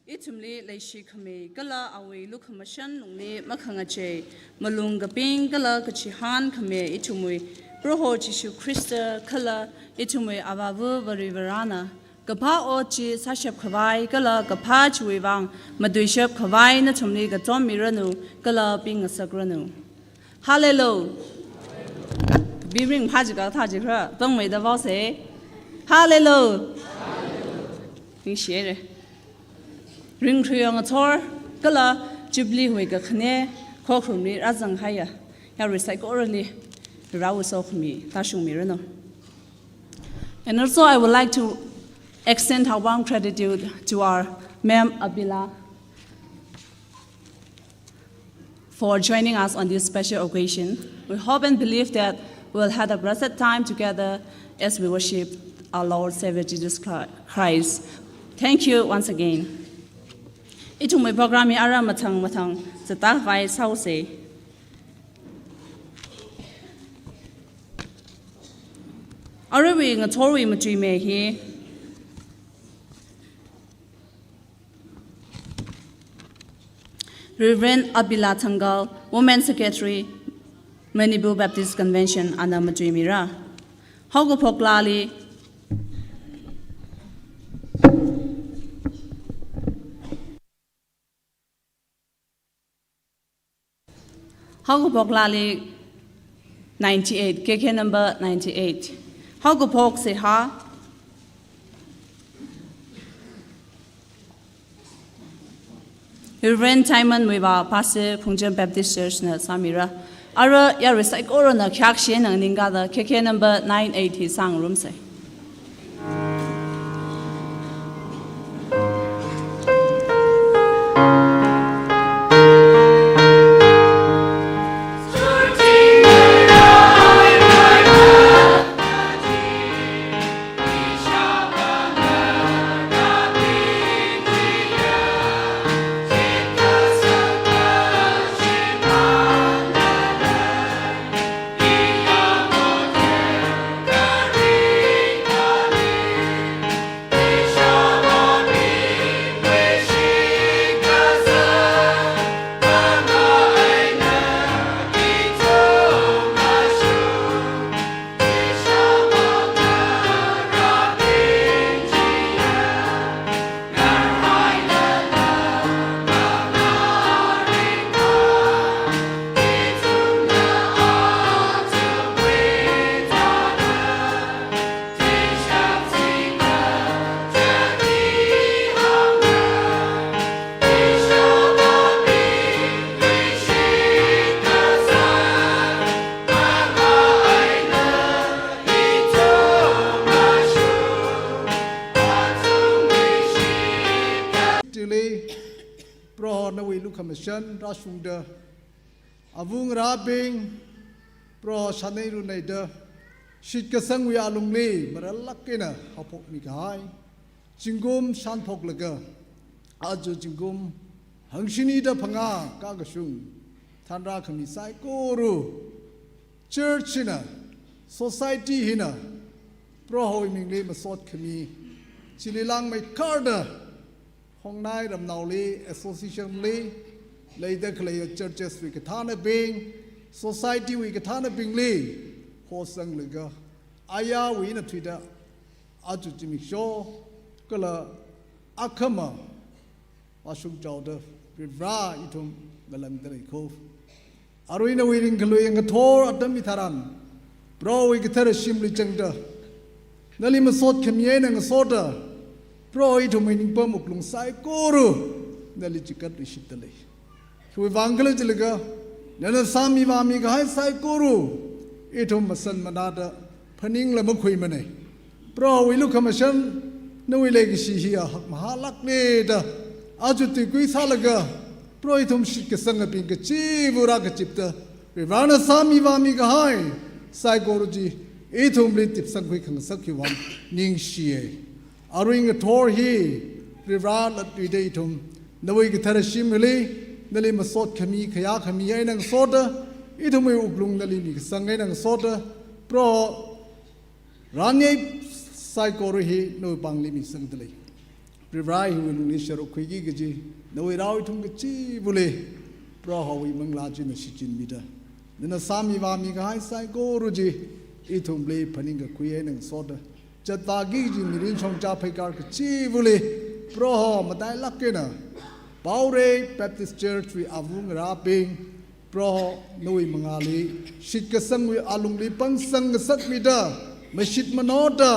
Itumli leishi kami gala awi lukamashan lungni makangache malung gaping gala kachihan kami itumui broho Jishu Krista kala itumui avavu varivarana gapa ochi sashap kawai gala gapa chuivang maduishap kawai na tumli gatom miranu gala bing sagranu. Hallelujah. Bibring pajiga tajikra dong mei da vose. Hallelujah. Bing share. Ring Kriyong a tor, Gala, Jubilee Wigga Kane, Cockrum, Razang Haya, ya recycle orally, the Rawus of me, Tashung Mirano. And also, I would like to extend our warm gratitude to our Ma'am Abila for joining us on this special occasion. We hope and believe that we'll have a blessed time together as we worship our Lord Savior Jesus Christ. Thank you once again. Itu my program ni ara matang setah vai sauce. Ara we ngatori matri me hi. Reverend Abila Thangal, Women Secretary, Manipur Baptist Convention, Anna Matri Mira. Hogo Poklali. Hogopok Lali 98, KK number 98. Hogopok se ha. Reverend Simon Wewa Pastor Punjab Baptist Church na Samira. Ara ya recycle na kyak shen na ninga da KK number 980 sang room se. Rashunda Avung Rabing Pro Shanairu Nader Shitkasang we alumni Maralakina Hapok Mikai Jingum Shanpok Laga Ajo Jingum Hangshinida Panga Kagashung Tandra Kamisai Guru Church Hina Society Hina Pro Hoiming Masot Kami Chililang Mai Karda Hongnai Ram Nauli Association Lee Later Clay churches we Katana Bing, society we Katana Bing Lee, Hosang Liga, Aya we in a Twitter, Aju Jimmy Shaw, Kala Akama, Washuk Jowder, Rivra Itum, Melamdari Cove. Arena wearing Kaluing a tour at Damitaran, Bro we get a shimly jungder, Nelly Masot Kamien and a soda, Bro Itum meaning Permuklung Sai Guru, Nelly Chikat Rishitali. Who evangelist liga, Nana Sami Vami Gai Sai Guru, Itum Masan Manada, Paning Lamuquimane. Bro, we look a machine, no legacy here, Mahalak Neda, Ajuti Guisalaga, โปรยทุมชิดกสังกปิงกจีบุรักจิบเตเรวานาสามีวามีกหายไซโกโลจีทุมลิติบสังคุยขังสักคิวันนิงชีเออารุงกทอร์ฮีเรวาลัดวิเดทุมนวิกทารชิมลีนั่นเลยมาสดขมีขยะขมีไอ้นังสดทุมอุปลุงนั่นเลยมีสังไอ้นังสดโปรร้านนี้ไซโกโลฮีโนบังลิมีสังตเลยปริวายหุ่นนิชารุคุยกิจีนวิราวิทุมกจีบุเลเพราะเขาวิมังลาจินสิจินมิดานั่นสามีวามีก็ให้ไซโกรุจีทุมเลพันิงก็คุยให้หนึ่งสอดจะตากิจีมิรินชงจ่าไปการกจีบุเลเพราะเขามาได้ลักกันนะบาวเรย์แบปติสต์เชิร์ชวิอาวุงราปิงเพราะนวิมังอาลีชิดกสังวิอาลุงลีปังสังกสักมิดาไม่ชิดมโนดา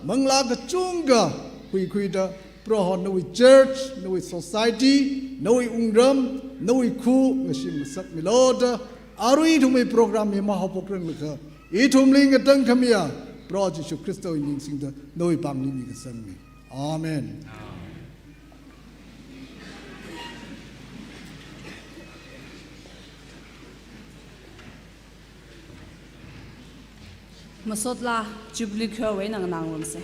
มังลากจุงกะคุยดาเพราะนวิเชิร์ชนวิโซไซตี้นวิอุงรัมนวิคูไม่ชิมสักมิโลดาอารุยทุมีโปรแกรมมีมหาปกครองเลยค่ะทุมลิงกตังขมียเพราะจิชุคริสต์อินสิงดานวิปังลิมีกสังมีอาเมนมาสดละจุบลิเคอร์ไว้นางนางลมเส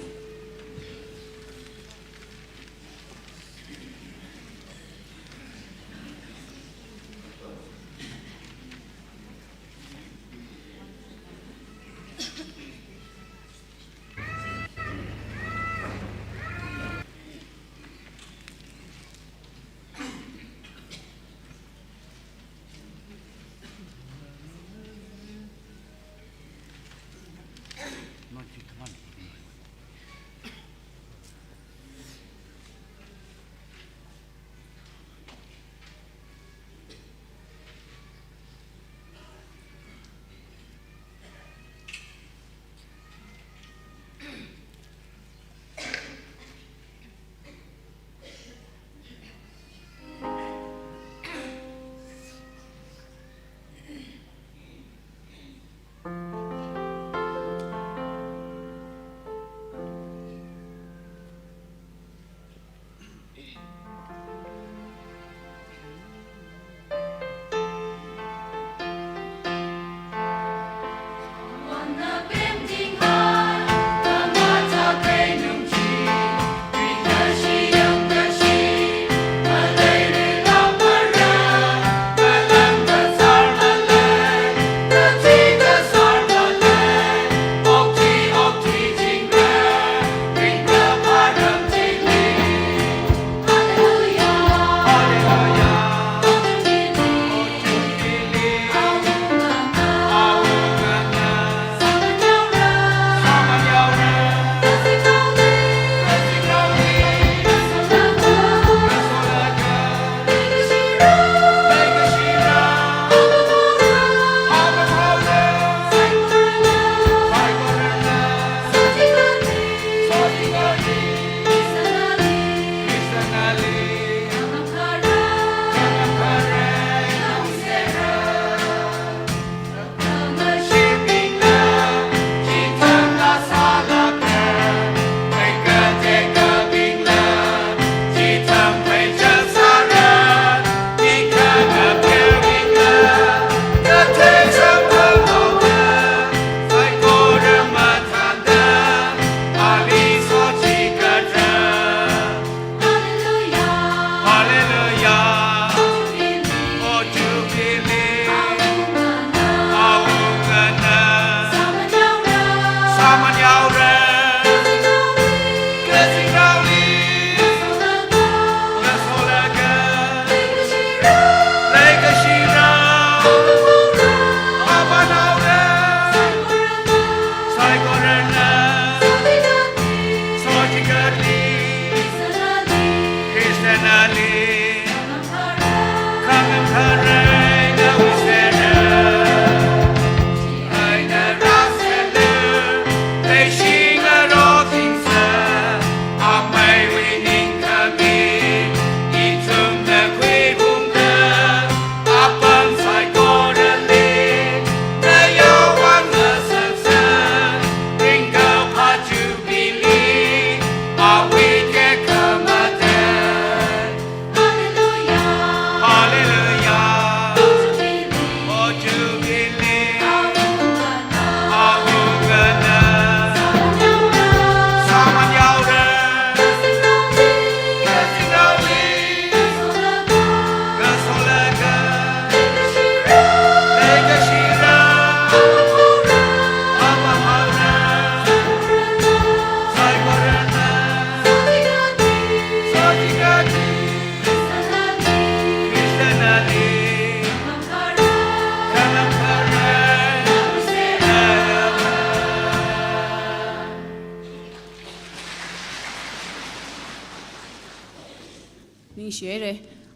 share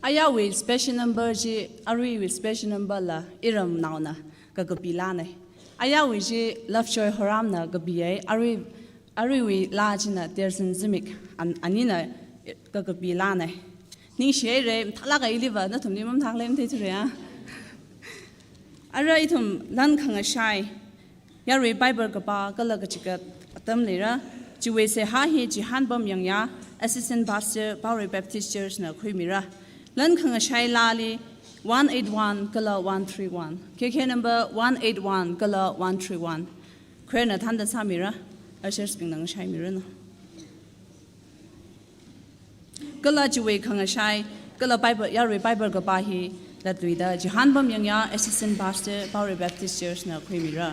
aya with special number ji ari with special number la iram nauna ka kapila ne aya with ji love joy haram na gabiye ari we la jina there's an zimik anina ka kapila ne ning share thala ga iliva na thumni mam thaklem te chre ya ara ithum lan khanga shai ya re bible ka pa ka la ka chikat atam lera jiwe se ha hi ji han bam yang ya assistant pastor Power Baptist Church na khuimira lan khanga shai lali 181 kala 131 KK number 181 kala 131 khwena thanda samira ashers ping nang shai mira na kala jiwe khanga shai kala bible ya re bible ka pa hi that we da ji han bam yang ya assistant pastor Power Baptist Church na khuimira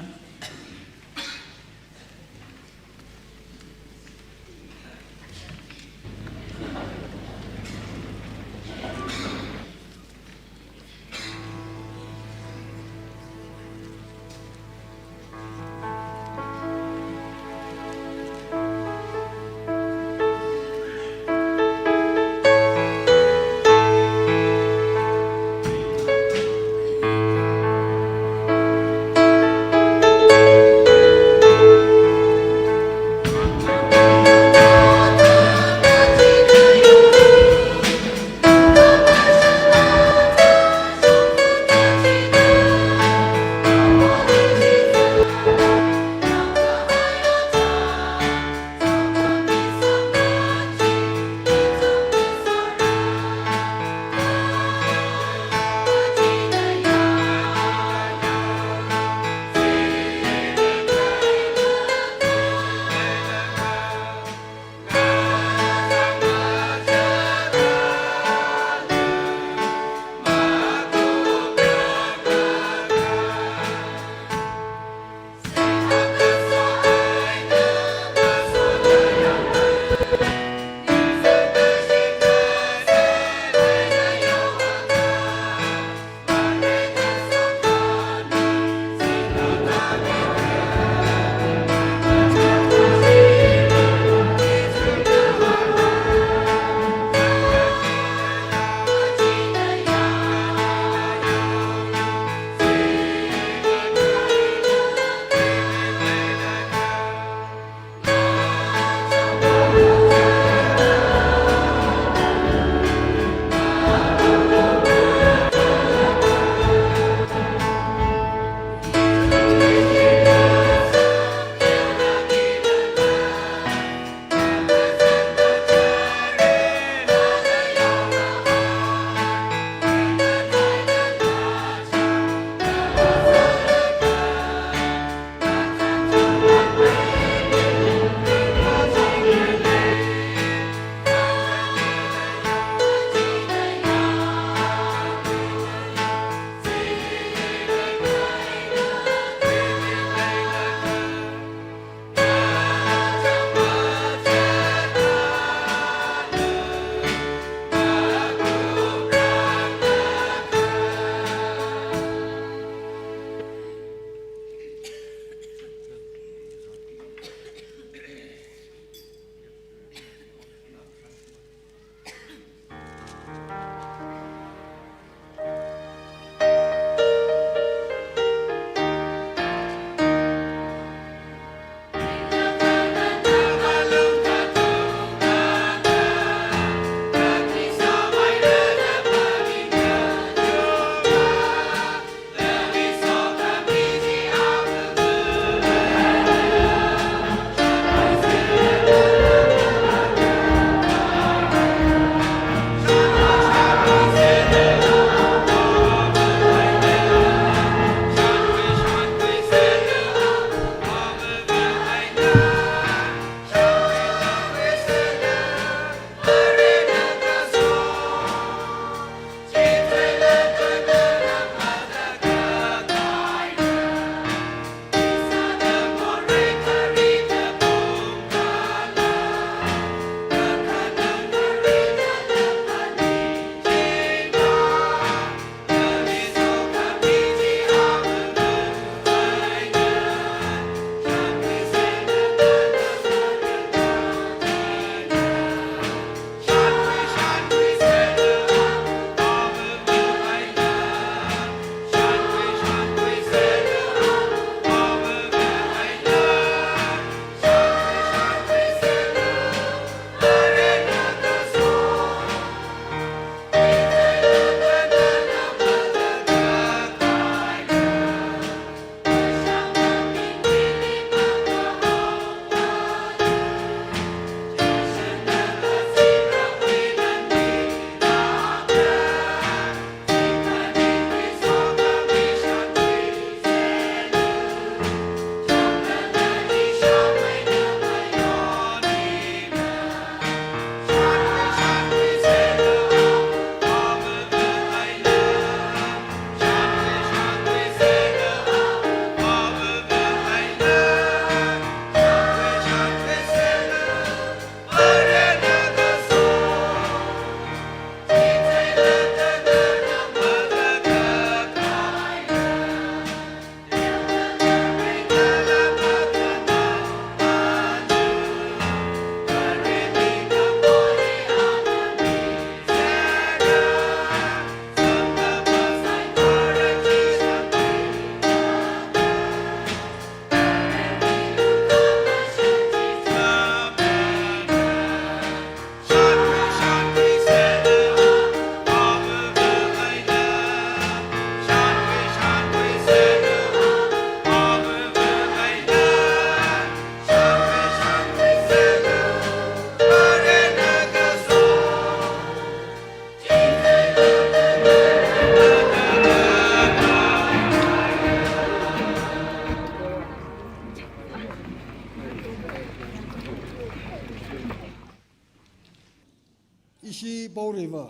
River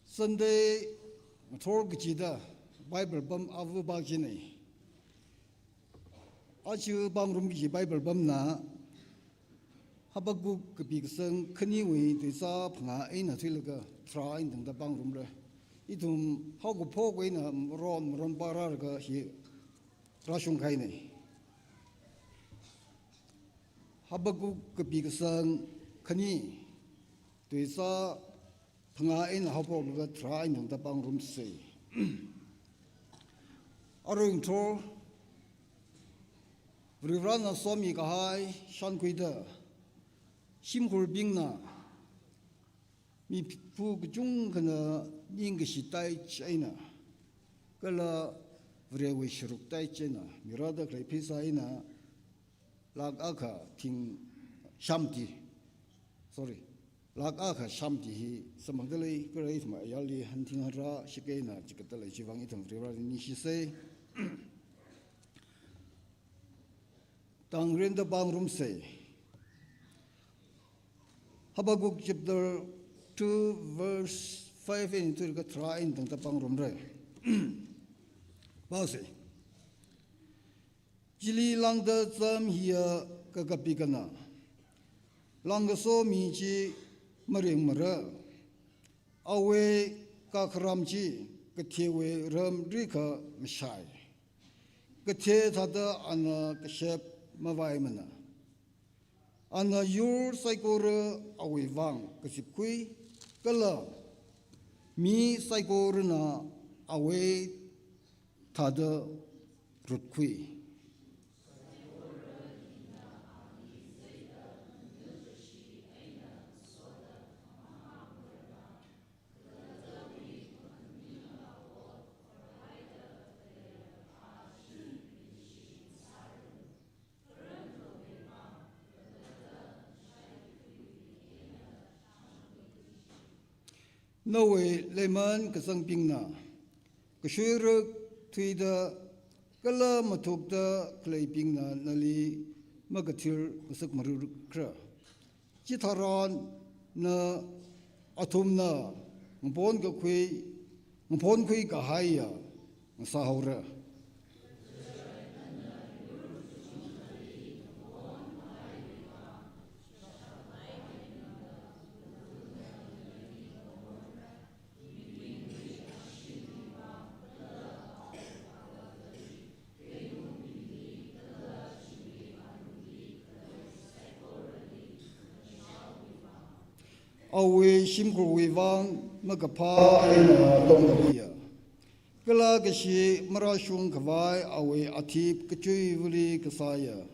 Sunday Thor Gijida Bible Bum Avu Bagini Achu Bangrum Gi Bible Bum na Habagu Bigson Kaniwi the Sa Panga in a Tiliga try in the Bangrum. Itum Hogu Pogwin Ron Baraga he Rashun Kaine Habagu Bigson Kani the Sa Panga in Hobo try in the Bangrum say. Aring Tor Rivrana Somi Kahai Shanquida Shimhur Bingna Mi Pug Jung English Tai China Gala Vrewi Shuruk Tai China Mirada Crepisa ina Lag Aka Ting Shamti sorry Lag Aka Shamti he Samagdali Great Mayali Hunting Hara Shikena Chikatala Chivang Itam River Nishi say Tangrin the Bangrum say Habakkuk chapter 2 verse 5 into the try in the Bangrum Ray. Basi Jili lang the thumb here Kakapikana Lang so Michi Maring Mara Awe Kakramchi Katewe Ram Rika Mishai Kate Tata Anna Kashep Mavaimana Anna Yur Saikora Awe Vang Kasipui Kala Mi Saikorana Awe Tada Rutkui No way, Layman Kasang Pingna. Kashur Twida Kala Matukta Clay Pingna Nali Magatir Kasak Marukra. Chitaran na Atumna Mpon Kui Kahaya Sahura. Awe Shimkur Wivang Magapa in Longavia. Galagashi Marashun Kavai Awe Atip Kachui Vuli Kasaya.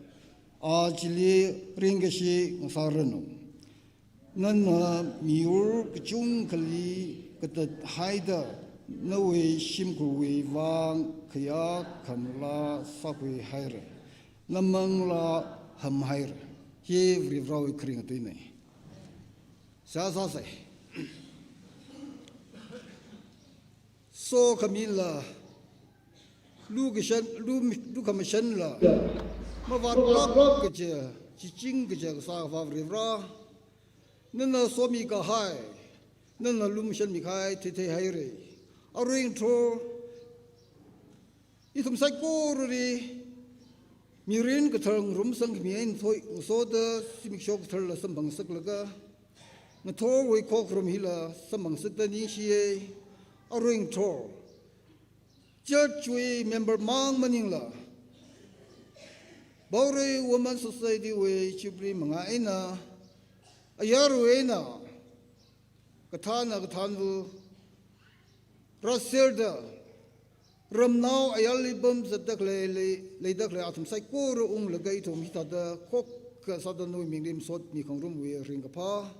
Ajili Ringashi Sarano. Nana Miur Kachung Kali Katat Haida Nawe Shimkur Wivang Kaya Kamla Sakwe Haira. Namangla Ham Haira. He Rivrau Kringatine. Sasa so Camilla Lucamishan la Mavat Kaja, Chiching Kaja Sava Rivra, Nana Somika High, Nana Lumishan Mikai, Tete Haire, a ring tour. Itum Saikori Mirin Katang Rumsang Mien, so the Simikshok Turla Sambang Saklaga. Na tor we kok from hila samang sitani shie a ring tor church we member mang maningla Bore Woman Society we chupri mga ina ayaru ina katanu rasilda ramnao ayalibum zadakle leidakle atum saikoro lagay to mitada kok sadanu minglim sot mi kongrum we ringapa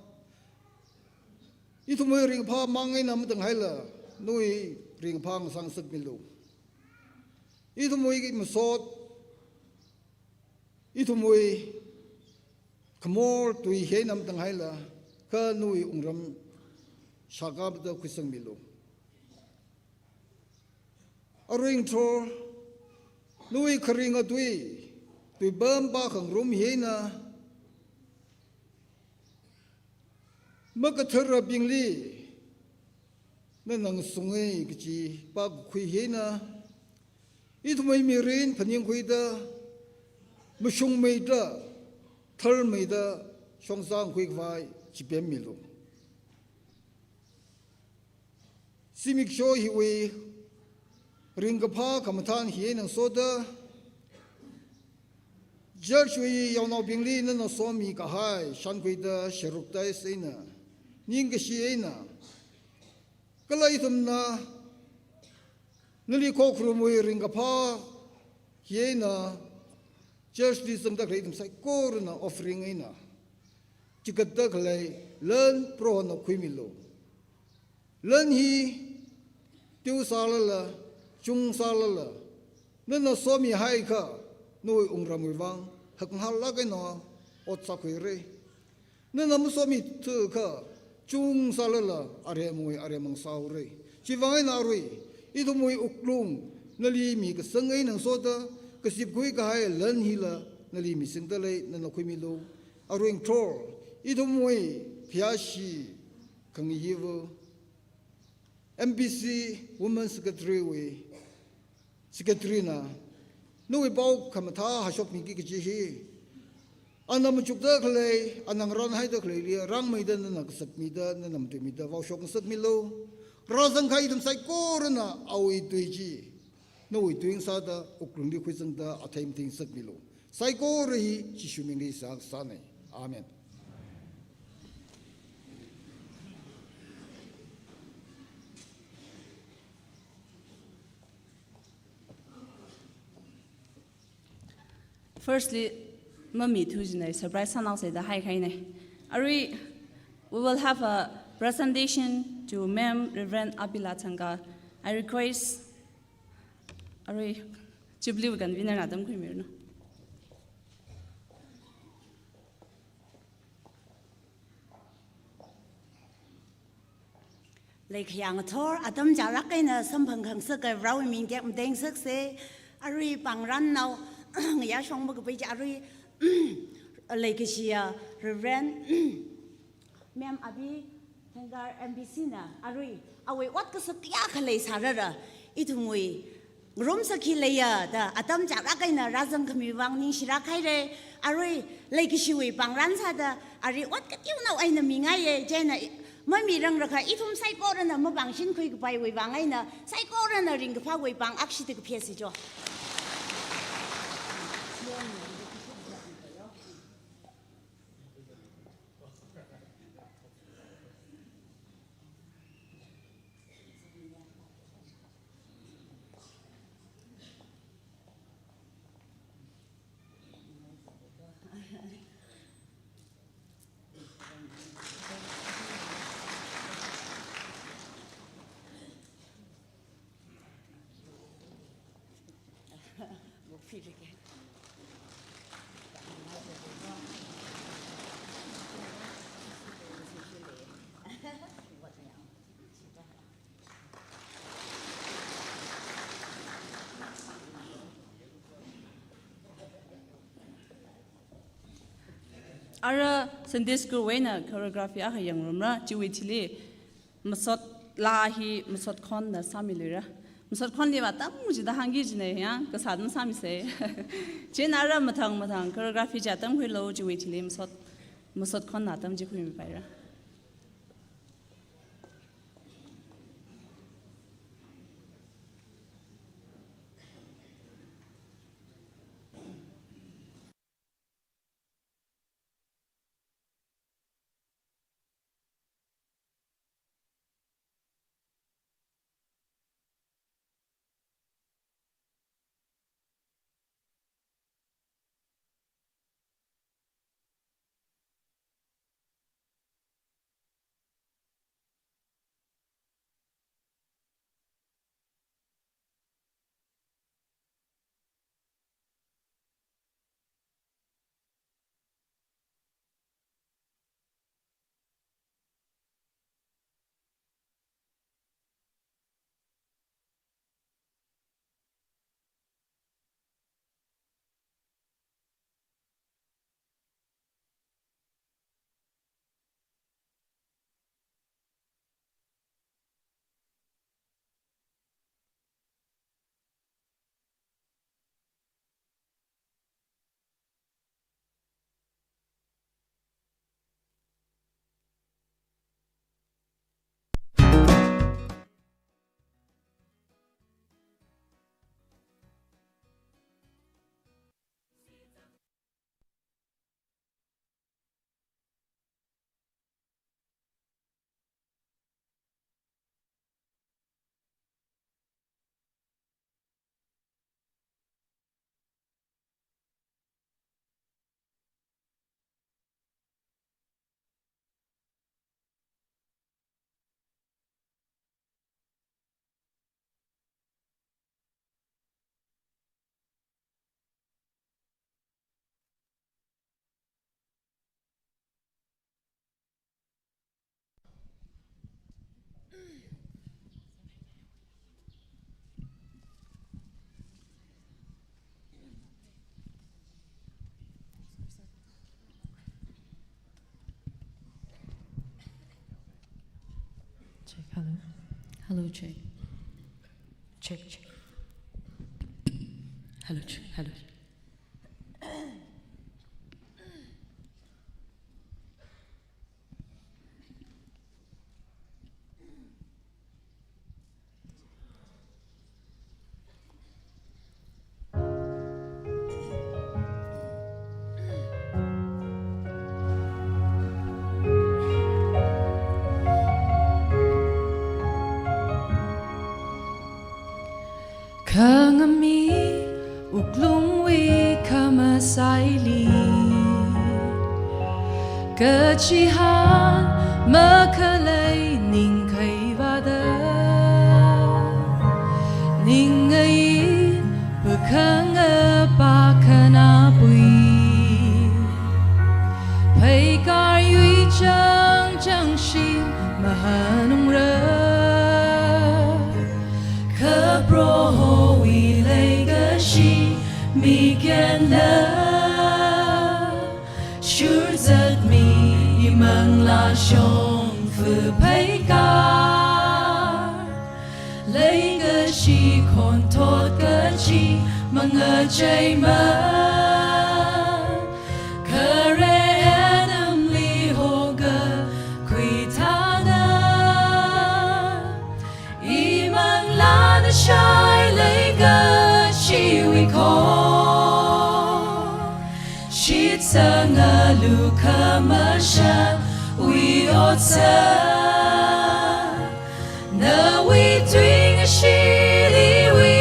Itu mo ring pa mangay na matang haila, nui ring pa ang sang sagmilo. Itu mo masot, itu mo kamor tui hay na matang haila, ka nui ungram shagab da kusang milo. A ring tor, nui karinga tui bamba kang rum hay na, Makathara bingli na nang sungai kici pag khui hena itu mai mirin paning khui da mushung mai da thal mai da songsang khui vai chipem milo simik sho hi we ringapha kamathan hi nang soda Jersey yawnau bingli na no somi ka hai shan khui da sheruk dai seina ning ka shi eina kalai thumna nali ko krumui ringa pha hiena Jersey sam da grei thum sai kor na offering eina chikat da khlai learn pro na khuimilo learn hi tiu salala chung salala na no somi hai kha noi ungramui wang hak hal la kai no ot sa khui re na nam somi thu kha chung salala are mui are mang sau re chi wangai na rui I thu mui uklung nali mi ka sangai nang soda ka sip khui ka hai lan hi la nali mi sing ta le na na khui mi lo aruing thor I thu mui phia shi kang yiwo MBC women secretary we secretary na no we bau kamatha ha shop mi ki ji hi anam chuk da khle anang ran hai da khle li rang mai da na ka sap mi da na nam tu mi da wau shok sap mi lo razang khai dum sai kor na awi tui ji no we tuing sa da uklung di khwisang da athaim ting sap mi lo sai kor hi chi shu ming li sa sa ne amen Firstly, Mummy Tujine, surprise Sanao said the high kaine. We will have a presentation to Ma'am Reverend Abila Tanga. I request Ari Jubilee convener Adam Krimirno. Like young Thor, Adam Jarakina, some Pankang Row mean get dang say, Ari Pangran now, Yashong Bukapari, like she Reverend Ma'am Abi Tangar Ambicina, Ari, away what was a Yakale Sarada, Itumui, Rumsakilaya, the Adam Jarakina, Razan Kamiwang, Shirakaire, Ari, like she we Pangransada, Ari, what you know, I mean, Jenna. Mami rang raka itum sai ko na mo bang shin khui pai wei bang ai na sai ko na ring ka pha wei bang akshi te ka phia si jo Ara Sunday school wena choreography ah yang rumra chiwitili masot lahi masot khon na samilira masot khon li batam muji da hangi jine ya ka sadam sami se chen ara mathang choreography jatam hui lo chiwitili masot khon na tam ji hui mi paira Check. Hello. Hello. Check. Check. Check. Hello. Check. Hello. Kangami uklung wi kama saili Kejihan makalai ning kai vada Ning ai bekang apa kana bui Pai kar yui chang chang shi mahanung re Bro we lay the she began sure that me mang la shong phu pai ka lay the she con thot cái chi mang a chay ma kare adam li ho ga quy tha na I mang la the shy lay ga she we call she sang a luka masha we otsa na we doing a she we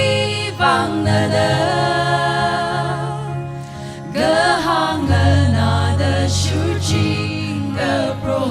vang na da ga hang na da shu jing ga pro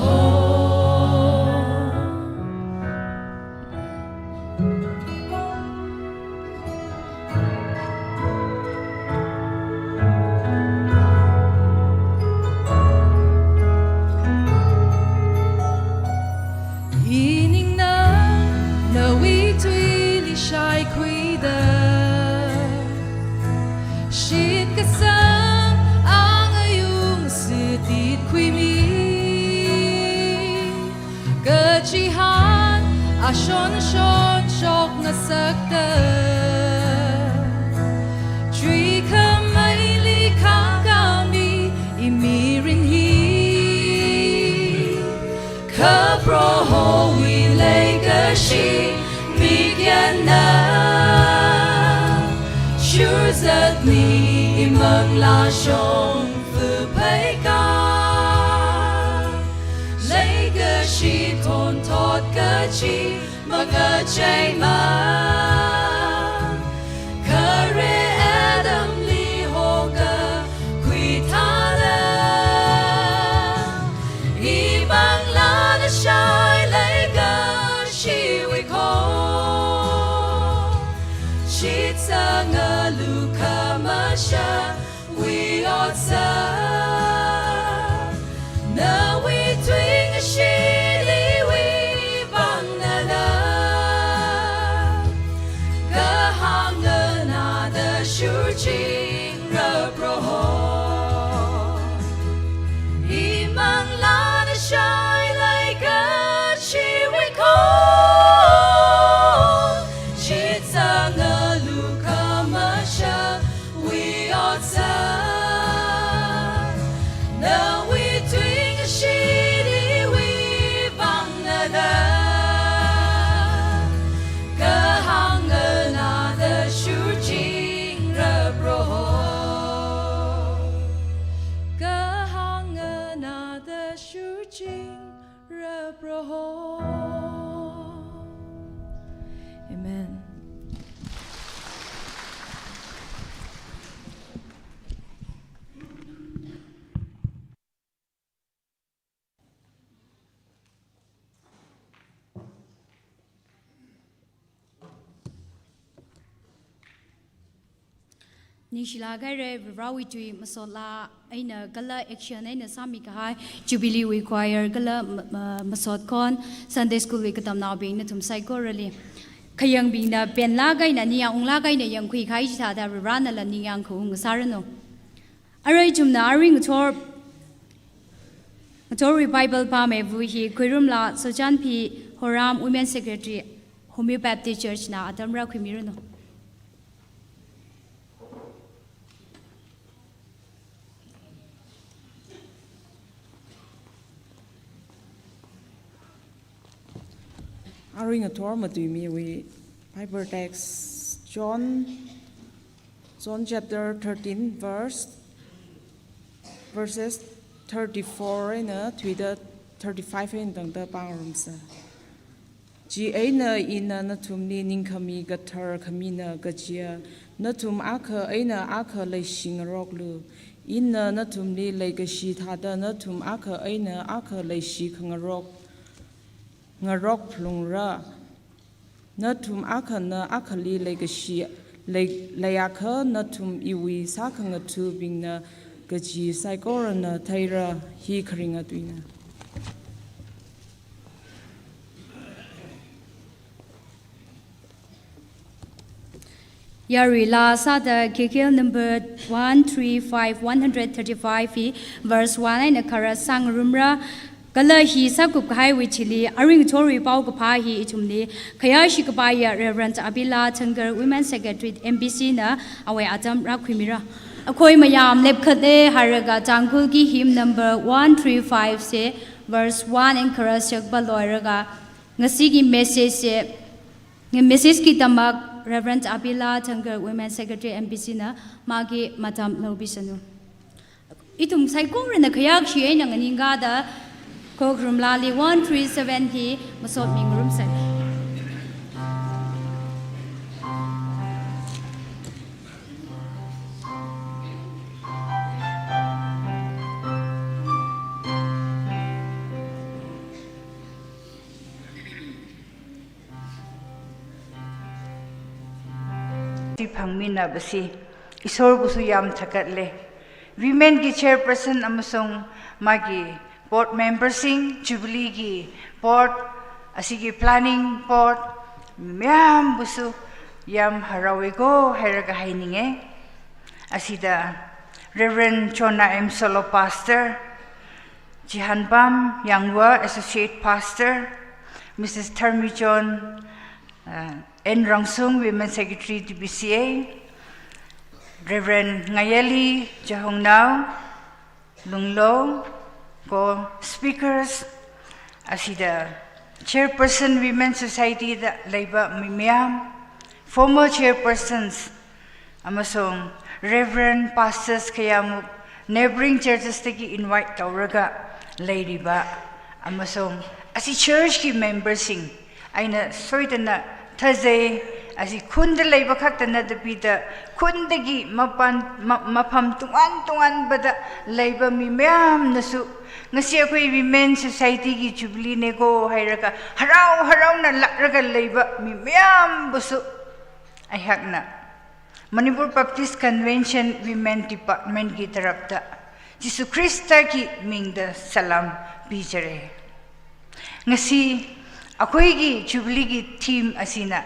Shon shon chok na sakta Tree kamay li kakami imirin hi Kapro ho we lay gashi bigyan na Sure that me imang la shon fu pai ka Lay gashi ton tot gachi Maga chay ma Kare Adam li hoga Quy tha na Ibang la na shy lay ga She we call She tsang a luka masha We otsa Na we twing a she Jing ra bro Imang la na shy like a she we call She tsang a luka masha we otsa Now we twing a she we bang na da Ka hang na da shu jing Amen. Nishila Gare, Rawi Masola, Aina Gala Action, Aina Samika, Jubilee we choir, Gala Masot Con, Sunday School we could now being the Psycho really. Kayang being the Ben Laga in a Niang Laga in a young quick Haita that ran a Niang Kung Sarano. Arrangum Naring Tor Bible Palm, Vuhi, Quirum La, Sojan P. Horam Women Secretary Homeo Baptist Church na Adam Ra Khimiruno. Aring a tor matumi we Bible text John chapter 13 verses 34 in a tweeted 35 in the pounds. G aina ina natumni ninkami gatar kamina gajia natum aka aina aka leishing roglu inna natumni legashi tada natum aka aina aka leishi kangarok ngarok plungra natum aka na akali legashi layaka natum iwi sakanga tubing na gaji saikora na taira hi karinga tuina. Yari la sada KKL number 135 verse 1 and akara sang rumra Kala hi sakup kai wichili aring tori pau kapa hi itumni kaya shikapaya Reverend Abila Tangar Women Secretary MBC na awe Adam Rakwimira akoi mayam lepkhade haraga jangkul ki hymn number 135 se verse 1 and karasak baloiraga ngasi gi message ki tamak Reverend Abila Tangar Women Secretary MBC na magi matam lobisanu itum saiko rena kaya shi ai nang aninga da Kokrum Lali 137 hi masot mingrum sai. Phangmina basi isor busu yam thakatle women ki chairperson amasong magi board members sing Jubilee ki board asigi planning board myam busu yam harawego heraga haininge asida Reverend Chona M Solo Pastor Jihan Bam Yangwa Associate Pastor Mrs. Thermi John N Rangsung Women Secretary DBCA Reverend Ngayeli Jahongnao Lunglo Ko speakers asida chairperson Women Society da Labor Mimiam former chairpersons amasong Reverend pastors kayamu neighboring churches tagi invite tauraga ladiba amasong asi church ki membersing aina soidana Thursday asi khunda leiba khaktana dabida khundagi mapam tungan bada leiba mimiam nasu ngasi akoi Women Society ki Jubilee nego hairaga harau na lakraga leiba mimiam busu ayhakna Manipur Baptist Convention Women Department ki tarapta Jisu Krista ki mingda salam bijare ngasi akoi ki Jubilee ki theme asina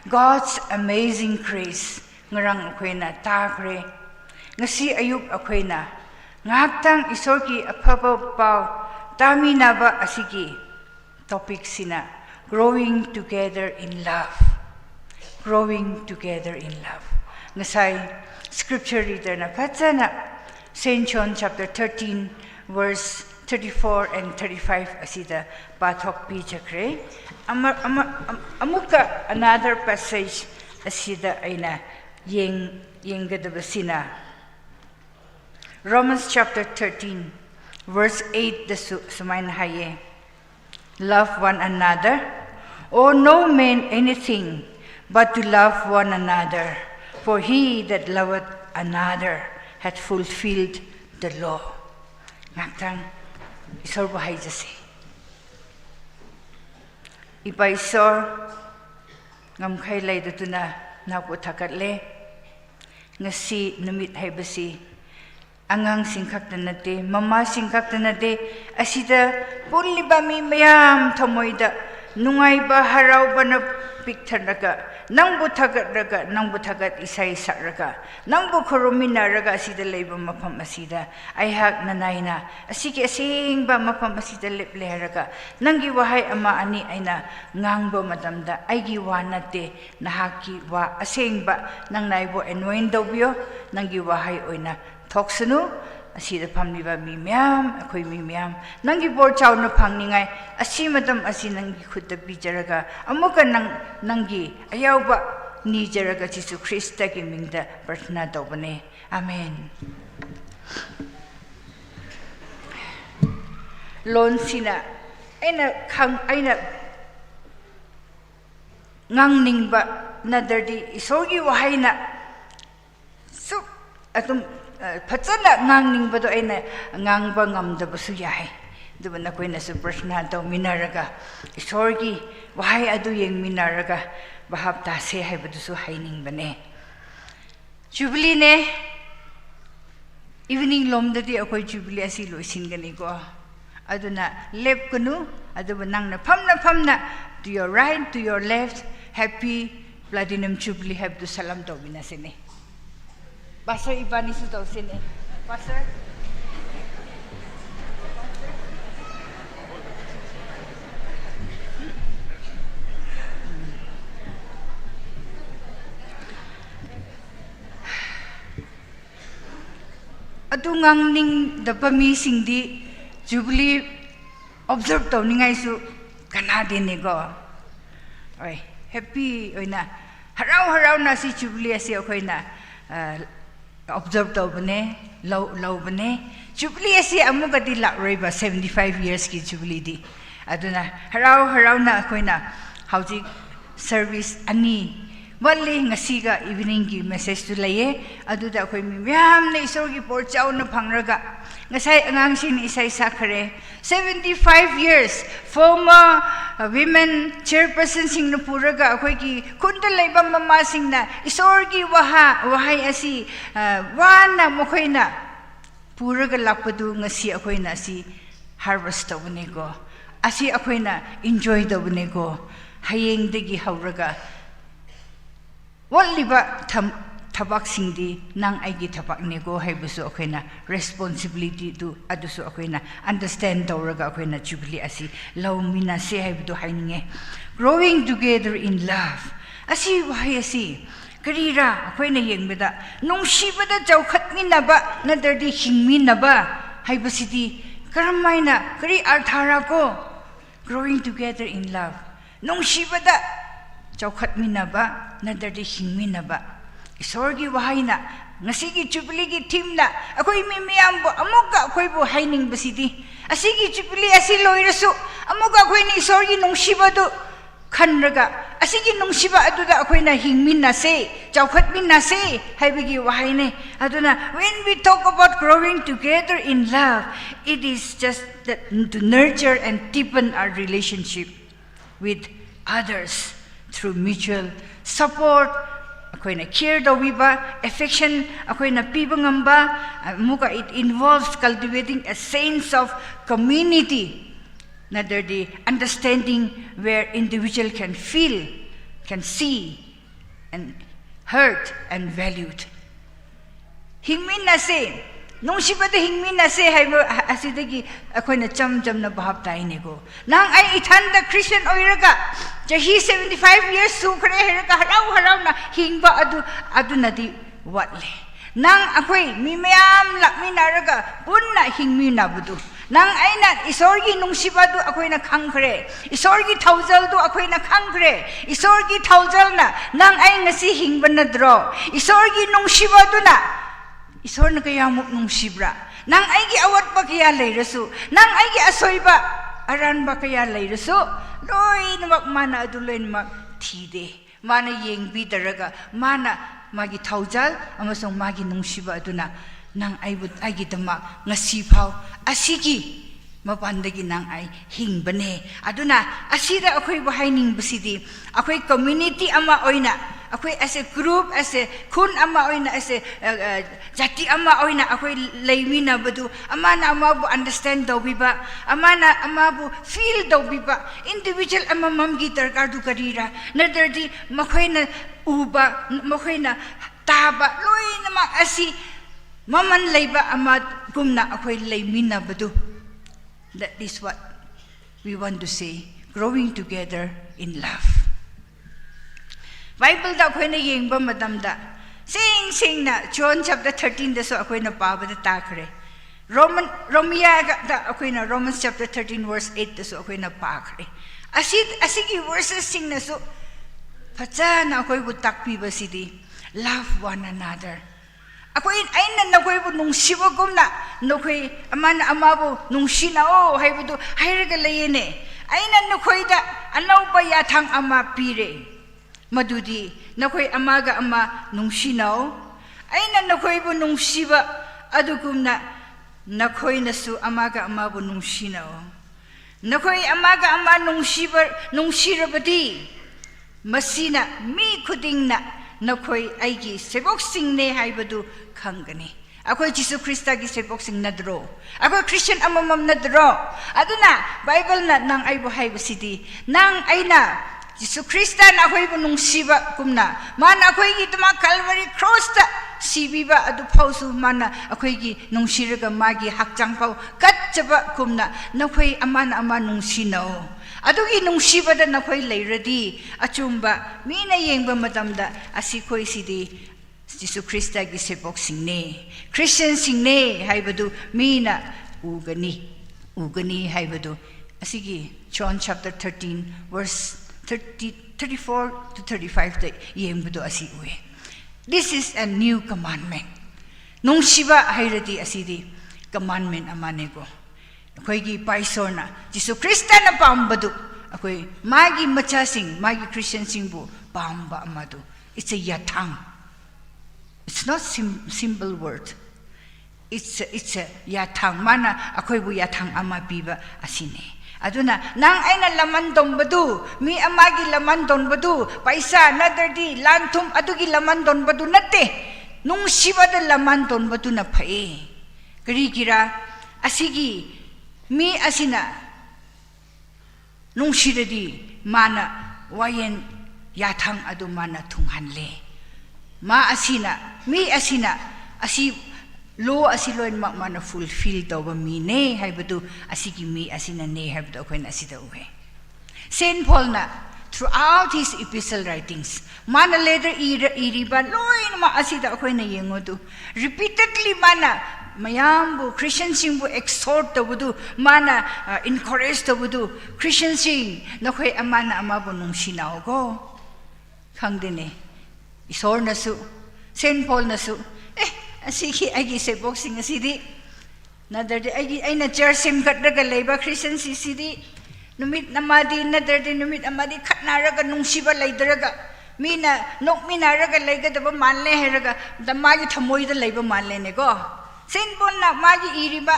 God's Amazing Grace ngarang akoi na takre ngasi ayuk akoi na ngaktang isor ki apapa pau taminaba asigi topic sina growing together in love ngasai scripture reader na patsana St. John chapter 13 verse 34 and 35 asida pathok pi chakre amuka another passage asida aina yengadabasina Romans chapter 13 verse 8 the sumain haye love one another owe no man anything but to love one another for he that loveth another hath fulfilled the law ngaktang isor bahay jase ipaisor ngamkhay lay dutuna naputhakatle ngasi numit haybasi angang singkak tanate mama singkak tanate asida pulli bami mayam thamoida nungaiba haraubana picthanaga nangbu thagat isai saraga nangbu khoromina raga asida leiba mafam asida aihak nanaina asiki asingba mafam asida leple haraga nangi wahai ama ani aina ngangba madamda aigi wa nate nahaki wa asingba nangnaibo enwain dobio nangi wahai oina thoksunu asida phamliba mi myam akhoi mi myam nangi bor chawna phangningai asi madam asi nangi khutta bijaraga amuka nangi ayauba ni jaraga Jisu Krista ki mingda prarthana tawbane amen lon sina aina ngangningba nadardi isogi wahaina su atum Patsana ngang bado ay na ngang ba ngam da basu yahay. Diba na ko'y nasa prarthana daw minaraga. Isorgi, wahay adu yung minaraga. Bahab tase hay bado su hayning ba ne. Jubilee ne. Evening lom da di ako'y jubilee asi loisin gani ko. Ado na lep kanu. Ado ba nang na pam na. To your right, to your left. Happy Platinum Jubilee. Have to salam daw binasine. Pastor Ibani su daw sini. Pastor. Atungang ning dapami singdi Jubilee observe daw ningay su kanadin ni ko. Oy, happy oy na. Haraw na si Jubilee asi ako'y na observe daw bane, law bane. Jubilee asi amo gadi lakroy ba 75 years ki Jubilee di. Aduna haraw na ako'y na hawjik service ani. Wali ngasiga evening ki message tu laye. Aduda ako'y miyam na isorgi porchaw na pangraga. Ngasay angang sin isay sakare 75 years former women chairperson sing napuraga ako'y ki kundalay bang mamasing na isorgi wahay asi wana mokoy na puraga lakpadu ngasi ako'y na si harvest daw ko asi ako'y na enjoy daw ko hayeng dagi hawraga wali ba tabak singdi nang aigi tabak nego hay buso ako'y na responsibility to aduso ako'y na understand daw raga ako'y na Jubilee asi law minasi hay buto hay nge growing together in love asi wahay asi karira ako'y na yengbeda nung shibada jawkhat minaba na dardi hingmin na ba hay basiti karamay na kari arthara ko growing together in love nung shibada jawkhat minaba na dardi hingmin na ba isorgi wahay na ngasigi Jubilee ki team na ako'y mimiyam bo amuka ako'y bo hayning basiti asigi Jubilee asi loirasu amuka ako'y ni isorgi nung shibado kanraga asigi nung shiba aduda ako'y na hingmin na se jawkhat min na se haybigi wahay ne aduna when we talk about growing together in love it is just that to nurture and deepen our relationship with others through mutual support ako'y na care daw ba affection ako'y na pibangamba muka it involves cultivating a sense of community na the understanding where individual can feel can see and heard and valued hingmin na se nung sibada hingmin na se hay asidagi ako'y na cham na bahab tayo nigo nang ay itanda Christian oiraga jahi 75 years sukre heraga haraw na hingba adu na di watle nang ako'y mimayam lakminaraga punna hingmin na budu nang ay na isorgi nung sibado ako'y na kangkre isorgi tauzal do ako'y na kangkre isorgi tauzal na nang ay ngasi hingba na draw isorgi nung sibado na isor na kaya mo nung sibra nang ay giawat pa kaya layrasu nang ay giasoy ba aran ba kaya layrasu loy namak mana aduloy namak tide mana yengbi daraga mana magi tauzal amasong magi nung siba aduna nang ay gitama ngasipaw asigi mapandagi nang ay hingbane aduna asira ako'y bahayning basidi ako'y community ama oyna akoi as a group as a khun ama oina as a jati ama oina akoi leimina badu amana amabu understand do biba amana amabu feel do biba individual amamam gi darkar du karira nadardi makhoina uba makhoina taba loina ma asi maman leiba ama gumna akoi leimina badu. That is what we want to say, growing together in love. Bible da akoi na yengba madam da sing na John chapter 13 da so akoi na pa ba da takre Romania da akoi na Romans chapter 13 verse 8 da so akoi na pa kre asigi verses sing na so pacha na akoi bu takpi ba sidi love one another. Ako ay na nakoy po nung siwagom na nakoy amana amabo nung sinao hay po do hay regalayene ay na nakoy da anaw ba yatang ama pire madudi nakoy amaga ama nung sinao ay na nakoy po nung siwa adugum na nakoy na su amaga amabo nung sinao nakoy amaga ama nung sirabadi masina mi kuding na nakoy aigi sebok sing ne haibadu khangani akoy Jisu Krista gi sebok sing nadro akoy Christian amamam nadro aduna Bible na nang aibo haibu sidi nang aina Jisu Krista na akoy bunung siba kumna man akoy gi tuma Calvary cross ta sibiba adu pausu mana akoy gi nung siraga magi hakjang pau katjaba kumna nakoy amana ama nung sinao adugi nung sibada na koy layradi achumba mina yengba madamda asikoi sidi Jisu Krista gi sebok singne Christian singne haibadu mina ugani haibadu asigi John chapter 13 verse 34 to 35 the yengbadu asi uwe. This is a new commandment. Nung siba hairadi asidi commandment amanego. Akoy gi paisor na Jisu Krista na pambadu akoy magi machasing magi Christian singbu pamba amadu. It's a yatang. It's not simple word. It's a yatang mana akoy bu yatang ama biba asine. Aduna nang ay na laman don badu mi amagi laman don badu paisa nadardi lantum adugi laman don badu nate nung siba da laman don badu na pae kari kira asigi mi asina nung siradi mana wayen yatang adu mana tunghanle ma asina mi asina asi lo asiloin mak mana fulfill daw ba mi ne haibadu asigi mi asina ne haibadu akoy na asida uwe. Saint Paul na throughout his epistle writings mana letter iriba loin ma asida akoy na yengodu repeatedly mana mayambu Christian singbu exhort tabudu mana encourage tabudu Christian sing nakoy amana amabo nung sinaw ko khangdene isor na su Saint Paul na su asiki agi sebok sing asidi nadardi agi ay na jersim katraga leba Christian sisidi numit namadi nadardi numit amadi khatnaraga nung siba laidaraga mina nok minaraga laiga daba manle heraga damagi thamoy da laiba manle ne ko Saint Paul na magi iriba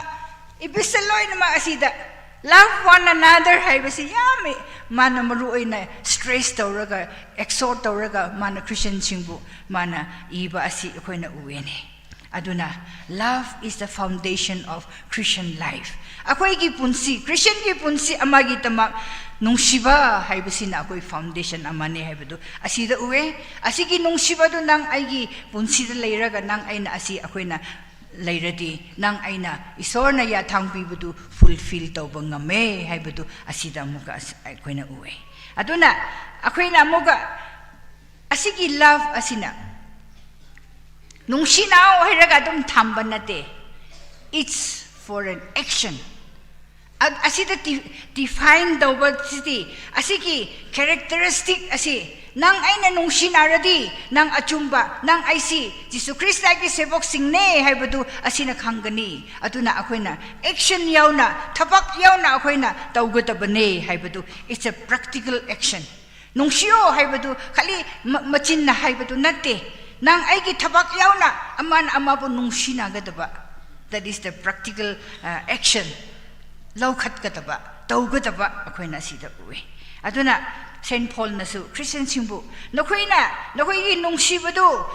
ibisaloy na ma asida love one another haibasi yami mana maruoy na stress tawraga exhort tawraga mana Christian singbu mana iba asi akoy na uwene. Aduna, love is the foundation of Christian life. Akoy gi punsi, Christian gi punsi amagi tamak nung siba haibasi na akoy foundation amane haibado. Asida uwe, asigi nung siba do nang ay gi punsi da layraga nang ay na asi akoy na layradi nang ay na isor na yatang bibado fulfill taw bang ngame haibado asida muka akoy na uwe. Aduna, akoy na muka asigi love asina. Nung sinaw hiraga dum tamba nate. It's for an action. Asida define daw ba siti. Asiki characteristic asi. Nang ay na nung sinaradi nang achumba nang ay si Jisu Krista gi sebok singne haibadu asina khangani. Atuna akoy na action yaw na tapak yaw na akoy na tawgatabane haibadu. It's a practical action. Nung siyo haibadu kali machin na haibadu nate. Nang ay gitabak yaw na aman amabo nung sinagadaba. That is the practical action. Lawkat kataba, tawgataba akoy na sida uwe. Aduna Saint Paul nasu Christian singbu nakhoi nungshibadu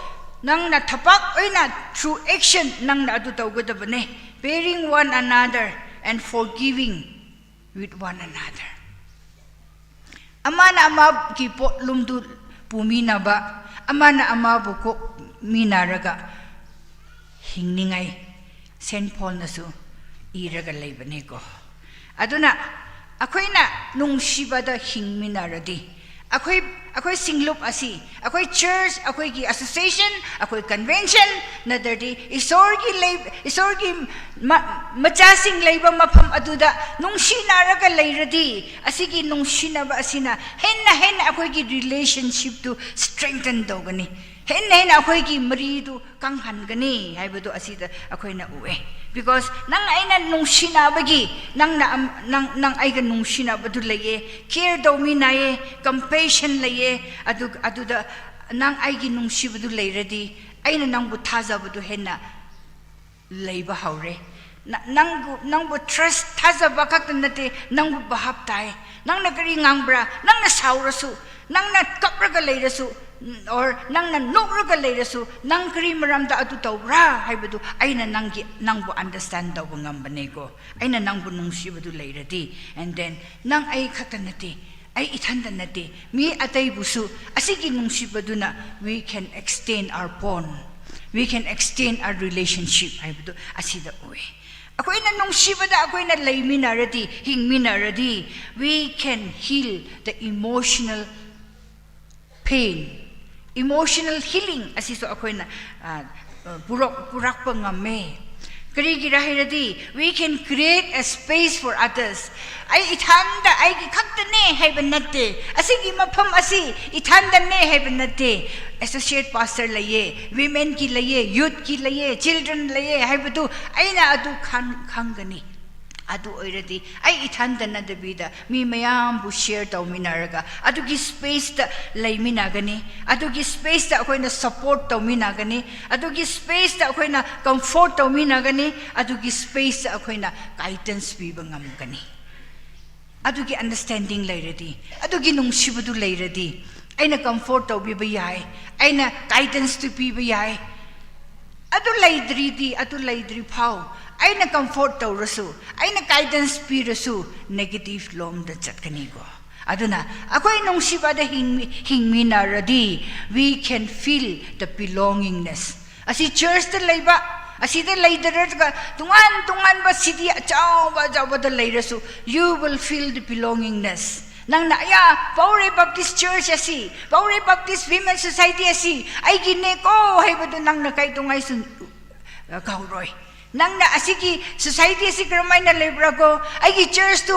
nang na thapak oina through action nang na adu tawgadabane, bearing one another and forgiving with one another. Amana ama ki lumdu pumina ba, amana ama buko minaraga hingningai Saint Paul nasu iraga leibane ko. Aduna akoina nungsibada hingminaradi. Akoy singlup asi, akoy church, akoy ki association, akoy convention, nadardi isorgi machasing leiba mapam aduda nungsinaraga leiradi, asigi nungsinaba asina henna akoy ki relationship to strengthen dogani. Henna akoy ki maridu kanghan gani haibado asida akoy na uwe. Because nang aina nung sinabagi nang aiga nung sinabadu laye care daw minaye compassion laye aduda nang aigi nung sibadu layradi aina nang butaza badu henna layba haure nang bu trust taza bakak nate nang bu bahap tai nang nagari ngangbra nang na saurasu nang na kapraga layrasu or nang nanuraga layrasu nang kari maramda adu tawra haibadu aina nang bu understand daw ngambane ko aina nang bu nungsibadu layradi and then nang ay khatanati ay ithanda nati mi atay busu asigi nungsibadu na we can extend our bond, we can extend our relationship haibadu asida uwe akoy na nungsibada akoy na layminaradi hingminaradi we can heal the emotional pain, emotional healing asiso akoy na purak pa ngame karigi rahiradi we can create a space for others ay ithanda ay gikaktane haibanate asigi mapam asi ithanda ne haibanate associate pastor laye women ki laye youth ki laye children laye haibadu aina adu khangani adu oiradi ay ithanda na dabida mi mayam bu share taw minaraga adu gi space ta laimina gani adu gi space ta akoina support taw mina gani adu gi space ta akoina comfort taw mina gani adu gi space ta akoina guidance bi bangam gani adu gi understanding lairadi adu gi nungsibadu lairadi aina comfort taw bi bayai aina guidance tu bi bayai adu laidri phau aina comfort tawrasu aina guidance pirasu negative lom da chatkani go aduna akoi nungsibada hingminaradi we can feel the belongingness asi church ta leiba asi da leidarat ga tungan ba sidi chao ba da leirasu you will feel the belongingness nang na ya Paure Baptist Church asi Paure Baptist Women's Society asi ay gine ko haibado nang na kay tungay sun kauroi nang na asiki society si karamay na lebra ko ay gi church tu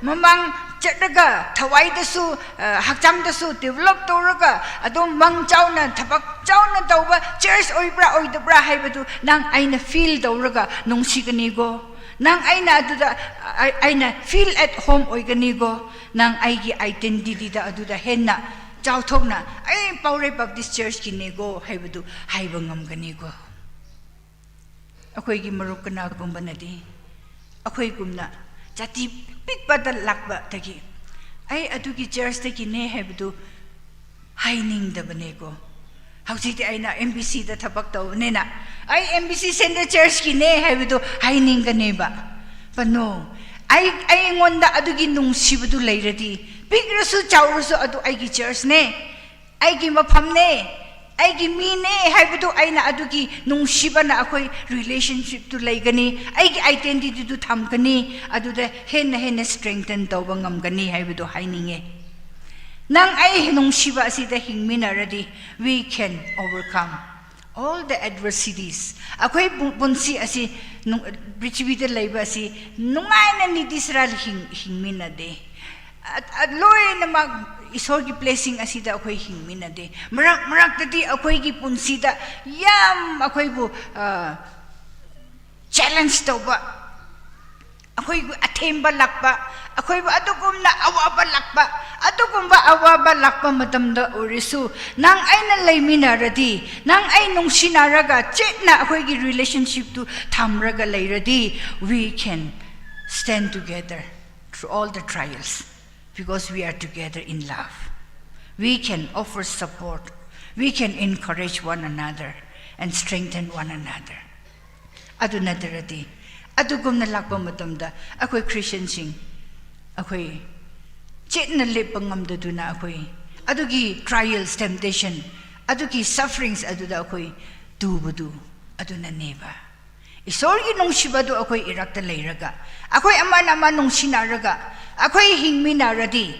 mamang chadaga thawai da su hakcham da su develop to raga adom mang chaw na thapak chaw na tawba church oibra oidabra haibado nang ay na feel daw raga nung sigani go nang ay na aduda ay na feel at home oigani go nang ay gi identity da aduda henna chaw thok na ay Paure Baptist Church kinego haibado haibangam gani go akoy gi maruk kana gumba nadi akoy gumna jati pikbada lakba tagi ay adugi church tagi ne hebdu haining da banego hausiti ay na MBC da thapak taw ne na ay MBC Center Church ki ne hebdu haining gane ba pano ay ngonda adugi nung sibdu lairadi pigrasu chawrusu adu ay gi church ne ay gi mafam ne ay gi mine haibadu ay na adugi nung shiba na akoy relationship to laigani ay gi identity to thamkani aduda henna strengthen tawbangam gani haibadu haininge nang ay nung shiba asida hingminaradi we can overcome all the adversities akoy bunsi asi nung prithivida laiba asi nungay na ni disral hingminade at loy na mag isorgi blessing asida akoy hingminade marak tadi akoy gi punsida yam akoy bu challenge tawba akoy gu athemba lakba akoy bu adugum na awaba lakba adugum ba awaba lakba matamda orisu nang ay na laiminaradi nang ay nung sinaraga chetna akoy gi relationship to thamraga lairadi we can stand together through all the trials because we are together in love. we can offer support, we can encourage one another and strengthen one another. Adu nadarati, adu gum na lakpa matamda, ako'y Christian sing, ako'y chit na lipangam da duna ako'y, adu ki trials, temptation, adu ki sufferings, adu da ako'y dubudu, adu na neba. Isorgi nung shibadu ako'y irak da layraga, ako'y aman nung sinaraga, ako'y hingmi naradi,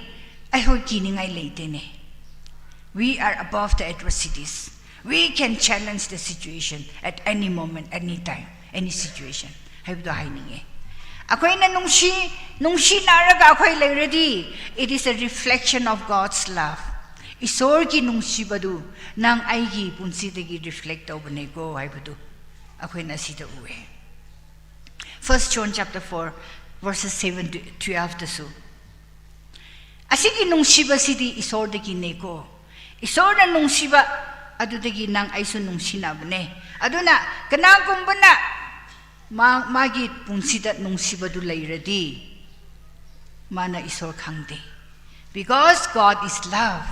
ay ho'y kiningay laytene. We are above the adversities. We can challenge the situation at any moment, any time, any situation. Haibdo haininge. Ako'y na nung naraga ako'y layradi. It is a reflection of God's love. Isorgi nung shibadu nang aigi punsidagi reflect over nego haibdo. Ako'y na sida uwe. 1 John chapter 4 verses 7 to 12 dasu. Asigi nung shiba sidi isordagi nego. Isor na nung shiba adudagi nang aiso nung sinabne. Aduna kanang kumbana magit punsidat nung shiba du layradi. Mana isor kangde. Because God is love.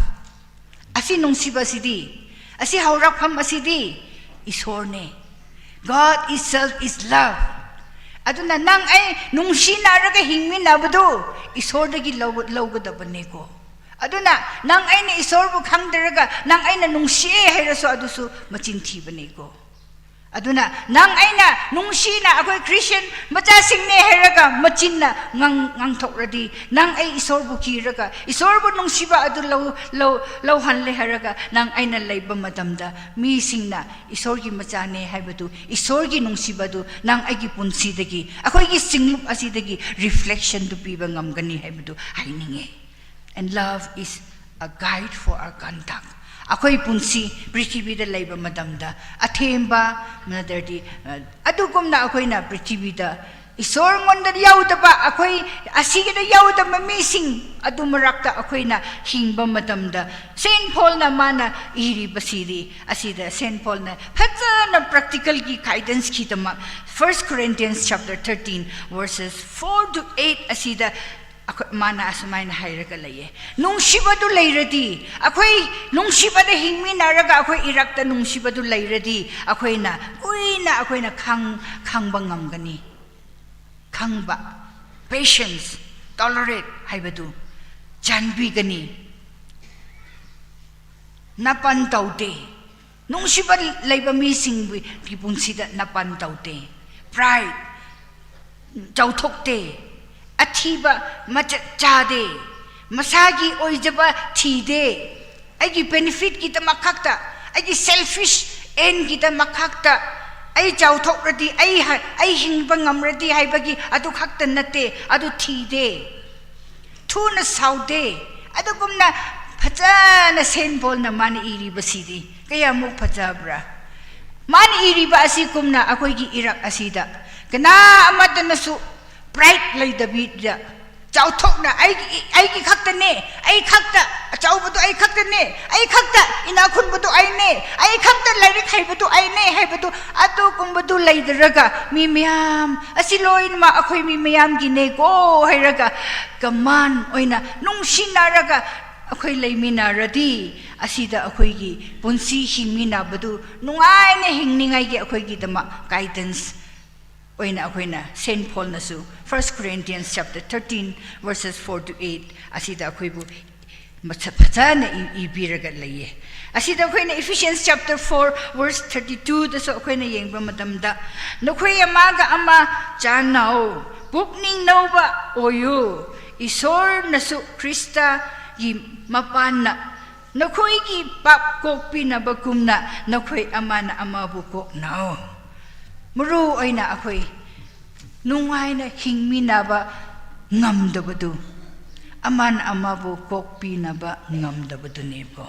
Asi nung shiba sidi. Asi haurakam asidi. Isor ne. God itself is love. Aduna nang ay nung sinaraga hingmin nabado. Isor dagi lawgadabane ko. Aduna nang ay na isorbo kangdaraga nang ay na nung siya hayraso aduso machintibanay ko. Aduna nang ay na nung siya na ako'y Christian macasing ne hayraga machin na ngang tokradi nang ay isorbo kiraga isorbo nung siya adu lawhan le hayraga nang ay na layba madamda missing na isorgi macane haybado isorgi nung siya du nang ay gipunsidagi ako'y gisinglup asidagi reflection du piba ngamgani haybado hayninge. And love is a guide for our conduct. Ako'y punsi, pritibida layba madamda. Athemba, manadardi, adugom na ako'y na pritibida. Isor ngon yawda ba, ako'y asige na yawda mamising. Adumarakta ako'y na hingba madamda. Saint Paul na mana iri basiri. Asida, Saint Paul na, hata na practical ki guidance kita ma. 1 Corinthians chapter 13 verses 4 to 8 asida, mana asumay na hayraga laye. Nung shiba du layradi, ako'y nung shiba na hingmi naraga ako'y irakta nung shiba du layradi, ako'y na kang bangam gani. Kang ba, patience, tolerate, haibadu, janbi gani. Napantaw de. Nung shiba layba missing kipun sida napantaw de. Pride, jautok de. Atiba machade masagi oijaba tide agi benefit kita makakta agi selfish end kita makakta ai jauthok radi ai hingba ngamradi haibagi adu khakta nate adu tide thuna saude adu gumna phajana Saint Paul na mani iri basidi kaya mu phajabra mani iri ba asi kumna akoi gi irak asida kana amata nasu pride lay David ja chau thok na ai ki khakta ne ai khakta chau bu ai khakta ne ai khakta ina khun bu ai ne ai khakta lai ri khai bu ai ne hai bu atu kum bu lai daraga mi miyam asiloin ma akhoi mi miyam gi ne ko hai raga kaman oina nung sinaraga akhoi lai minaradi asida akhoi gi punsi hingmina bu nungai ne hingningai gi akhoi gi dama guidance oina Saint Paul nasu 1 Corinthians chapter 13 verses 4 to 8 asida ako'y bu matsapatana ibiraga laye asida ako'y na Ephesians chapter 4 verse 32 daso ako'y na yengba madamda nako'y amaga ama janaw bukning nawba oyo isor nasu Krista gi mapana nako'y gi papkok pinabakumna nako'y ama na ama bukok now Muru ay na ako'y nungay na hingmi na ba ngamdabado. Aman amabo kokpi na ba ngamdabado nebo.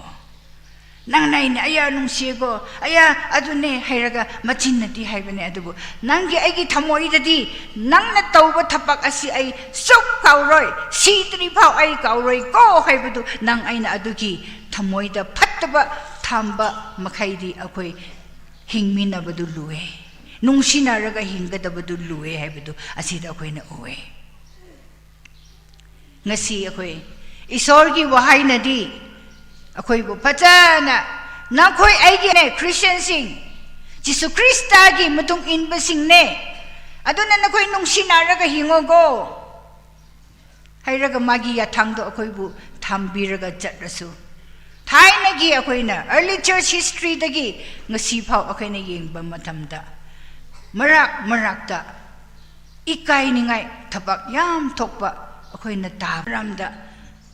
Nangnay na aya nung sigo, aya adune hayraga machin na di hayba ni adubo. Nanggi ay gitamoy dadi, nang nataw ba tapak asi ay sok kauroy, si tripaw ay kauroy ko haybado. Nang ay na adugi, tamoy da pataba tamba makaydi ako'y hingmi na ba duluwe. Nung sinaraga hingga da ba duluwe haybado, asida ako'y na uwe. Ngasi ako'y isorgi wahay na di, ꯑꯩꯈꯣꯏꯕꯨ ꯐꯖꯅ ꯅꯈꯣꯏ ꯑꯩꯒꯤꯅꯦ ꯈ꯭ꯔꯤꯁꯇꯤꯌꯟꯁꯤꯡ ꯖꯤꯁꯨ ꯈ꯭ꯔꯤꯁꯇꯒꯤ ꯃꯇꯨꯡ ꯏꯟꯕꯁꯤꯡꯅꯦ ꯑꯗꯨꯅ ꯅꯈꯣꯏ ꯅꯨꯡꯁꯤꯅꯔꯒ ꯍꯤꯡꯉꯣꯀꯣ ꯍꯥꯏꯔꯒ ꯃꯥꯒꯤ ꯌꯥꯊꯪꯗꯣ ꯑꯩꯈꯣꯏꯕꯨ ꯊꯝꯕꯤꯔꯒ ꯆꯠꯂꯁꯨ ꯊꯥꯏꯅꯒꯤ ꯑꯩꯈꯣꯏꯅ ꯑꯔꯂꯤ ꯆꯔꯆ ꯍꯤꯁꯇ꯭ꯔꯤꯗꯒꯤ ꯉꯁꯤꯐꯥꯎ ꯑꯩꯈꯣꯏꯅ ꯌꯦꯡꯕ ꯃꯇꯝꯗ ꯃꯔꯛꯇ ꯏꯀꯥꯏꯅꯤꯡꯉꯥꯏ ꯊꯕꯛ ꯌꯥꯝ ꯊꯣꯛꯄ ꯑꯩꯈꯣꯏꯅ ꯇꯥꯕꯔꯝꯗ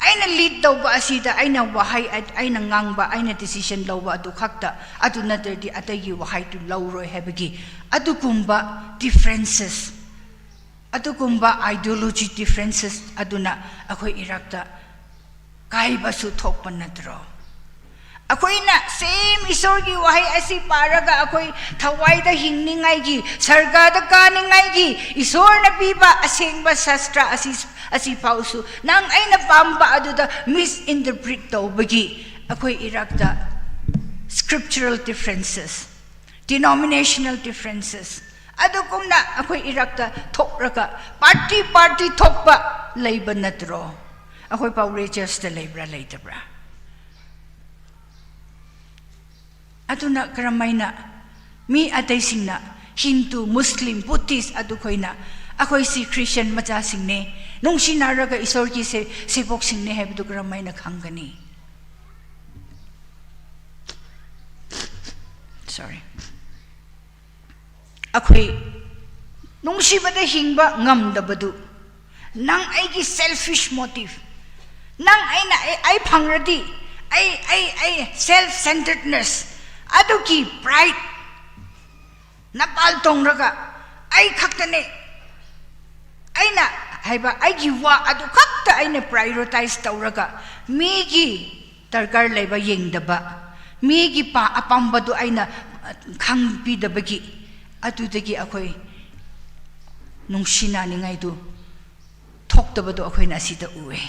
ꯑꯩꯅ ꯂꯤꯗ ꯇꯧꯕ ꯑꯁꯤꯗ ꯑꯩꯅ ꯋꯥꯍꯩ ꯑꯩꯅ ꯉꯥꯡꯕ ꯑꯩꯅ ꯗꯤꯁꯤꯖꯟ ꯂꯧꯕ ꯑꯗꯨ ꯈꯛꯇ ꯑꯗꯨ ꯅꯠꯇ꯭ꯔꯗꯤ ꯑꯇꯩꯒꯤ ꯋꯥꯍꯩꯗꯨ ꯂꯧꯔꯣꯏ ꯍꯥꯏꯕꯒꯤ ꯑꯗꯨꯒꯨꯝꯕ ꯗꯤꯐꯔꯦꯟꯁꯦꯁ ꯑꯗꯨꯒꯨꯝꯕ ꯑꯥꯏꯗꯤꯌꯣꯂꯣꯖꯤ ꯗꯤꯐꯔꯦꯟꯁꯦꯁ ꯑꯗꯨꯅ ꯑꯩꯈꯣꯏ ꯏꯔꯛꯇ ꯀꯥꯏꯕꯁꯨ ꯊꯣꯛꯄ ꯅꯠꯇ꯭ꯔꯣ ꯑꯩꯈꯣꯏꯅ ꯁꯦꯝ ꯏꯁꯣꯔꯒꯤ ꯋꯥꯍꯩ ꯑꯁꯤ ꯄꯥꯔꯒ ꯑꯩꯈꯣꯏ ꯊꯋꯥꯏꯗ ꯍꯤꯡꯅꯤꯡꯉꯥꯏꯒꯤ ꯁꯔꯒꯗ ꯀꯥꯅꯤꯡꯉꯥꯏꯒꯤ ꯏꯁꯣꯔꯅ ꯄꯤꯕ ꯑꯁꯦꯡꯕ ꯁꯥꯁꯇ꯭ꯔ ꯑꯁꯤ ꯐꯥꯎꯁꯨ ꯅꯪ ꯑꯩꯅ ꯄꯥꯝꯕ ꯑꯗꯨꯗ ꯃꯤꯁꯏꯟꯇꯔꯄ꯭ꯔꯤꯠ ꯇꯧꯕꯒꯤ ꯑꯩꯈꯣꯏ ꯏꯔꯛꯇ scriptural differences denominational differences ꯑꯗꯨꯒꯨꯝꯅ ꯑꯩꯈꯣꯏ ꯏꯔꯛꯇ ꯊꯣꯛꯔꯒ ꯄꯥꯔꯇꯤ ꯊꯣꯛꯄ ꯂꯩꯕ ꯅꯠꯇ꯭ꯔꯣ ꯑꯩꯈꯣꯏ ꯄꯥꯎꯔꯩ ꯆꯔꯆꯇ ꯂꯩꯕ꯭ꯔꯥ ꯂꯩꯇꯕ꯭ꯔꯥ ꯑꯗꯨꯅ ꯀꯔꯝꯃꯥꯏꯅ ꯃꯤ ꯑꯇꯩꯁꯤꯡꯅ ꯍꯤꯟꯗꯨ ꯃꯨꯁꯂꯤꯝ ꯕꯨddhist ꯑꯗꯨꯈꯣꯏꯅ ꯑꯩꯈꯣꯏꯁꯤ ꯈ꯭ꯔꯤꯁꯇꯤꯌꯟ ꯃꯆꯥꯁꯤꯡꯅꯦ ꯅꯨꯡꯁꯤꯅꯔꯒ ꯏꯁꯣꯔꯒꯤ ꯁꯦꯕꯣꯛꯁꯤꯡꯅꯦ ꯍꯥꯏꯕꯗꯨ ꯀꯔꯝꯃꯥꯏꯅ ꯈꯪꯒꯅꯤ sorry ꯑꯩꯈꯣꯏ ꯅꯨꯡꯁꯤꯕꯗ ꯍꯤꯡꯕ ꯉꯝꯗꯕꯗꯨ ꯅꯪ ꯑꯩꯒꯤ selfish motive nang ay pangradi ay self-centeredness aduki pride napal tongraga ay khaktane aina haiba aigi wa adu khakta aina prioritize tawraga migi tarkar leba yengdaba migi pa apambadu aina khangpidabagi adudagi akhoi nungsina ningai du thoktabadu akhoina asida uwe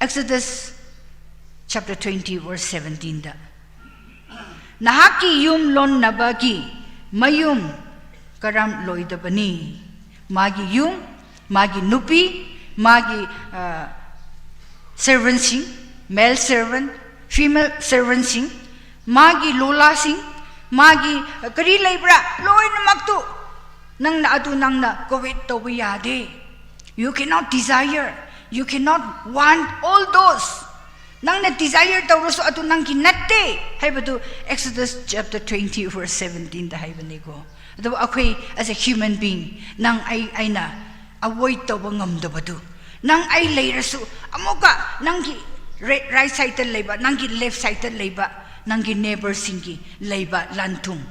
Exodus chapter 20 verse 17 da Nahaki yum lon nabagi mayum karam loidabani magi yum magi nupi magi servant sing male servant female servant sing magi lola sing magi kari laibra loin maktu nang na adu nang na covid to yade you cannot desire you cannot want all those nang na desire tawro so atu nang kinatte haibadu Exodus chapter 20 verse 17 da haibani ko adu akhoi as a human being nang aina avoid tawba ngamdabadu nang ai leirasu amuka nangi right side ta leiba nangi left side ta leiba nangi neighbor singi leiba lantung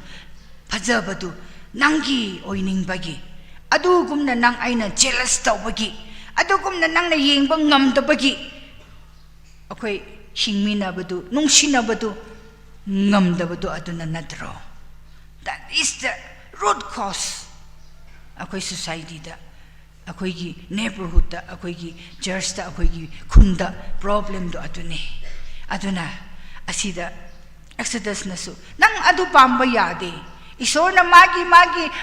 phajabadu nangi oining bagi adu gumna nang aina jealous tawbagi adugumna nangna yengba ngamdabagi akhoi hingminabadu nungsinabadu ngamdabadu aduna nadro that is the root cause akhoi society da akhoi gi neighborhood da akhoi gi church da akhoi gi khunda problem do aduna asida Exodus nasu nang adu pamba yade isor na magi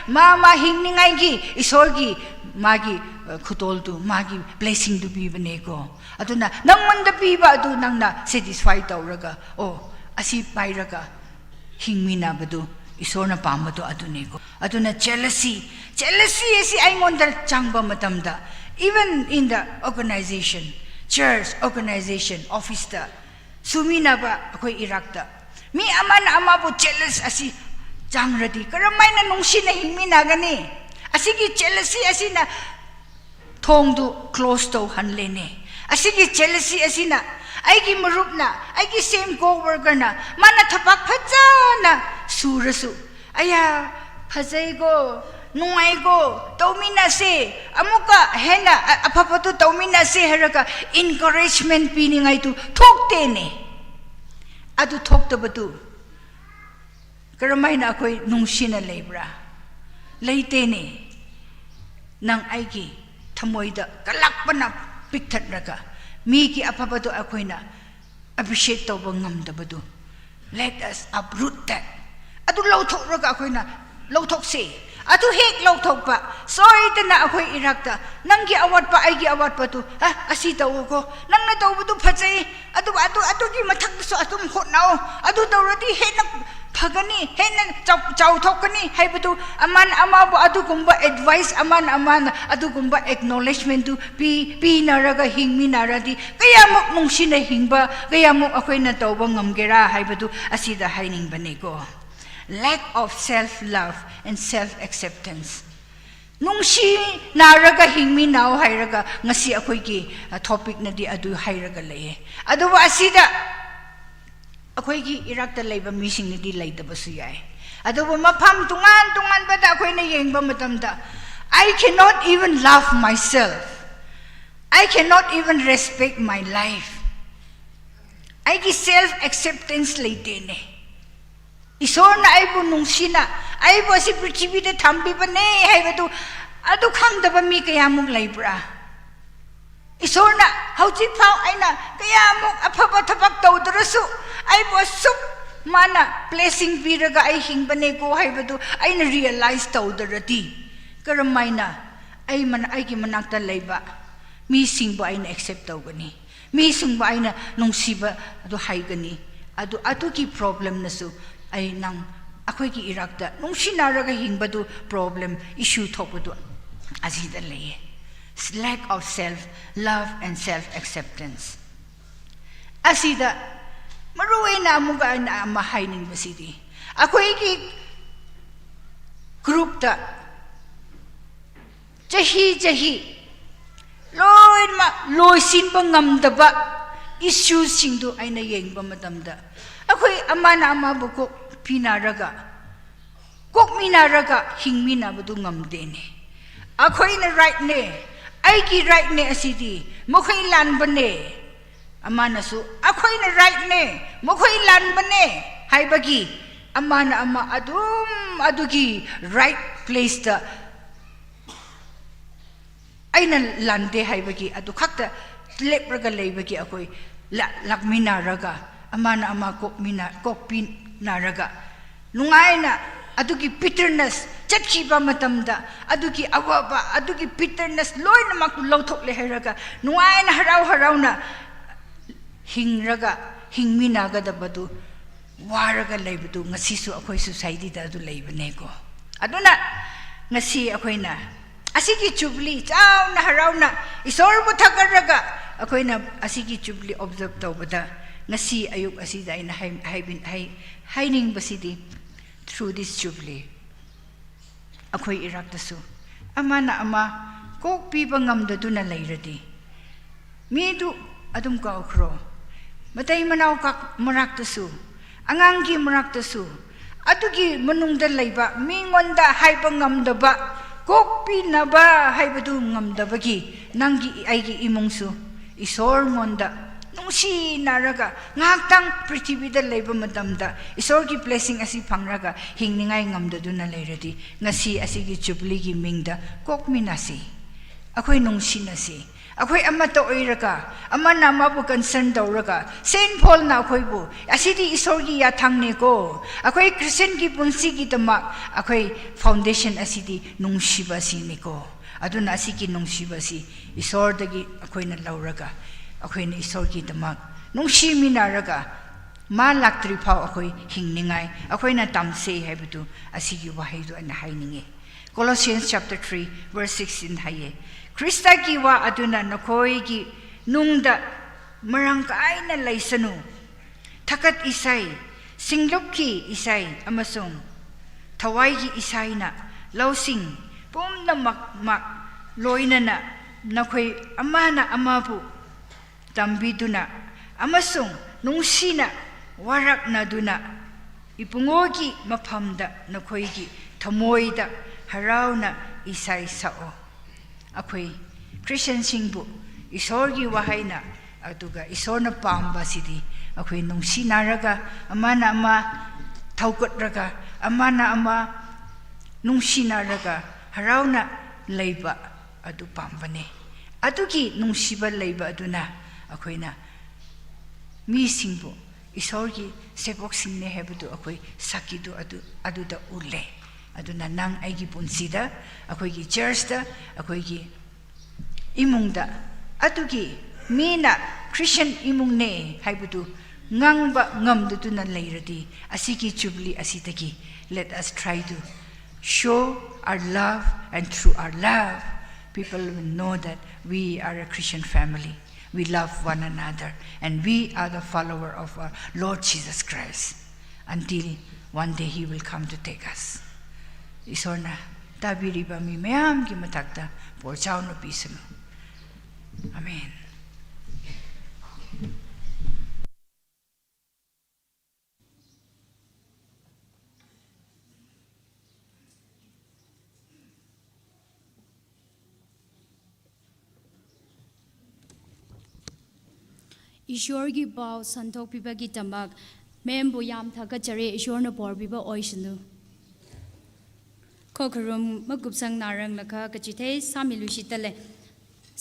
mama hingningai gi isor gi magi khutol du magi blessing du bi bane ko aduna nang manda pi ba du nang na satisfy tawraga oh asi pairaga hingmina badu isor na pamba do adune ko aduna jealousy esi aingonda changba matamda even in the organization church organization office da sumina ba akoi irakta mi amana amabu jealous asi jangradi karamaina nungsina hingmina gani asigi jealousy asina thongdu close to hanlene asigi jealousy asina aigi marupna aigi same co-worker na mana thapak phajana surasu aya phajaigo nungaigo tawmina se amuka hena apapatu tawmina se haraga encouragement piningai tu thokte ne adu thoktabatu karamaina akoi nungsina lebra leite ne nang aigi thamoida kalakpana pikthatraga migi apabadu akoina appreciate tawba ngamdabadu let us uproot that adu lawthokraga akoina lawthokse adu hek lawthokpa soidana akoi irakta nangi awatpa aigi awatpa tu asi tawo ko nangna tawbudu phajai ꯑꯗꯨꯒꯤ ꯃꯊꯛꯇꯁꯨ ꯑꯗꯨꯝ ꯍꯣꯠꯅꯧ ꯑꯗꯨ ꯇꯧꯔꯗꯤ ꯍꯦꯟꯅ ꯐꯒꯅꯤ ꯍꯦꯟꯅ ꯆꯥꯎꯊꯣꯛꯀꯅꯤ ꯍꯥꯏꯕꯗꯨ ꯑꯃꯅ ꯑꯃꯕꯨ ꯑꯗꯨꯒꯨꯝꯕ ꯑꯦꯗꯚꯥꯏꯁ ꯑꯃꯅ ꯑꯗꯨꯒꯨꯝꯕ ꯑꯦꯛꯅꯣꯂꯦꯖꯃꯦꯟꯇꯨ ꯄꯤꯅꯔꯒ ꯍꯤꯡꯃꯤꯟꯅꯔꯗꯤ ꯀꯌꯥꯃꯨꯛ ꯅꯨꯡꯁꯤꯅ ꯍꯤꯡꯕ ꯀꯌꯥꯃꯨꯛ ꯑꯩꯈꯣꯏꯅ ꯇꯧꯕ ꯉꯝꯒꯦꯔꯥ ꯍꯥꯏꯕꯗු ꯑꯁꯤꯗ ꯍꯥꯏꯅꯤꯡꯕꯅꯤꯀꯣ lack of self love and self acceptance nungshi naraga hingminaw hairaga ngasi akoigi topic nadi adu hairaga leye aduba asida akoigi irakta leiba mising nadi leidabasu yai aduba mafam tungan bada akoina yengba matamda I cannot even love myself I cannot even respect my life I gi self acceptance leitene Isorna aibu nungsina aibu si prithvi de thambi bane haibadu adu khangdaba mi kayamuk laibra Isorna hauji phau aina kayamuk afaba thabak tawdarasu aibu sup mana blessing biraga ai hingbane ko haibadu aina realize tawdarati karamaina ai gi manakta laiba mi singbo aina accept tawgani mi singbo aina nungsiba adu haigani adu ki problem nasu ai nang akhoi ki irakta nungsinaraga hingbadu problem issue thopadu azida leye lack of self love and self acceptance asida maruina amuga na mahaining basidi akhoi ki group ta jahi loisin bangamdaba issues singdu aina yengba matamda akhoi amana amabu ko pinaraga kokminaraga hingmina badu ngamdene akhoi na right ne ai ki right ne asidi mokhoi lan bane amana su akhoi na right ne mokhoi lan bane haibagi amana ama adugi right place ta aina lande haibagi adu khakta lepraga leibagi akhoi lakminaraga amana ama kokpinaraga nungaina adugi bitterness chakhiba matamda adugi awaba adugi bitterness loina mak lauthokle heraga nungaina harauna hingraga hingminaga dabadu waraga leibadu ngasi su akhoi society da adu leibane ko aduna ngasi akhoina asigi chubli chauna harauna isorbu thakaraga akhoina asigi chubli observe tawbada ngasi ayuk asida ina haining basidi through this jubilee akhoi iraktasu amana ama kok piba ngamdaduna leiradi midu adum ka okhro matai manaw ka maraktasu angangi maraktasu adugi manungda leiba mingonda haiba ngamdaba kok pinaba haibadu ngamdabagi nangi aigi imungsu isor ngonda nungsi naraga ngaktang prithvi da leiba matamda isor ki blessing asi phangraga hingningai ngamdaduna leiradi ngasi asigi jubilee gi mingda kokminasi akhoi nungsi nasi akhoi amata oiraga amana mabu concern dawraga saint paul na akhoi bu asidi isor gi ya thangne ko akhoi christian gi punsi gi tama akhoi foundation asidi nungsiba siniko aduna asigi nungsiba si isor dagi akhoi na lauraga akhoi na isor gi tama nungsi minaraga ma laktri phau akhoi hingningai akhoi na tamse haibutu asigi wahai du ana haininge Colossians chapter 3 verse 16 haye Krista ki wa aduna nakoi gi nungda marangkai na laisanu thakat isai singlukki isai amasung thawai gi isai na lausing pumna mak loina na nakoi amana amabu tambiduna amasung nungsina warak na duna ipungogi maphamda nakoi gi thamoida harauna isai sao akhoi Christian singbu isorgi wahaina aduga isorna pamba sidi akhoi nungsi naraga amana ama thaugatraga amana ama nungsi naraga harauna leiba adu pambane adugi nungsiba leiba aduna akhoina mi singbu isorgi sebok singne hebudu akhoi sakidu aduda ulle aduna nang aigi punsida akhoi gi church da akhoi gi imungda atugi mina Christian imung ne haibudu ngangba ngamdutu na layradi asiki chubli asitaki let us try to show our love, and through our love people will know that we are a Christian family. We love one another and we are the follower of our Lord Jesus Christ until one day he will come to take us. Isorna tabiriba mi mayam ki matakta porchao no pisano. Amen. ईश्वर की पाव संतोख पीबा की तमक ma'am बो याम था कचरे ईश्वर न पोर पीबा ओइसनु खोखरुम मकुप संग नारंग लखा कचिथे सामिलुशी तले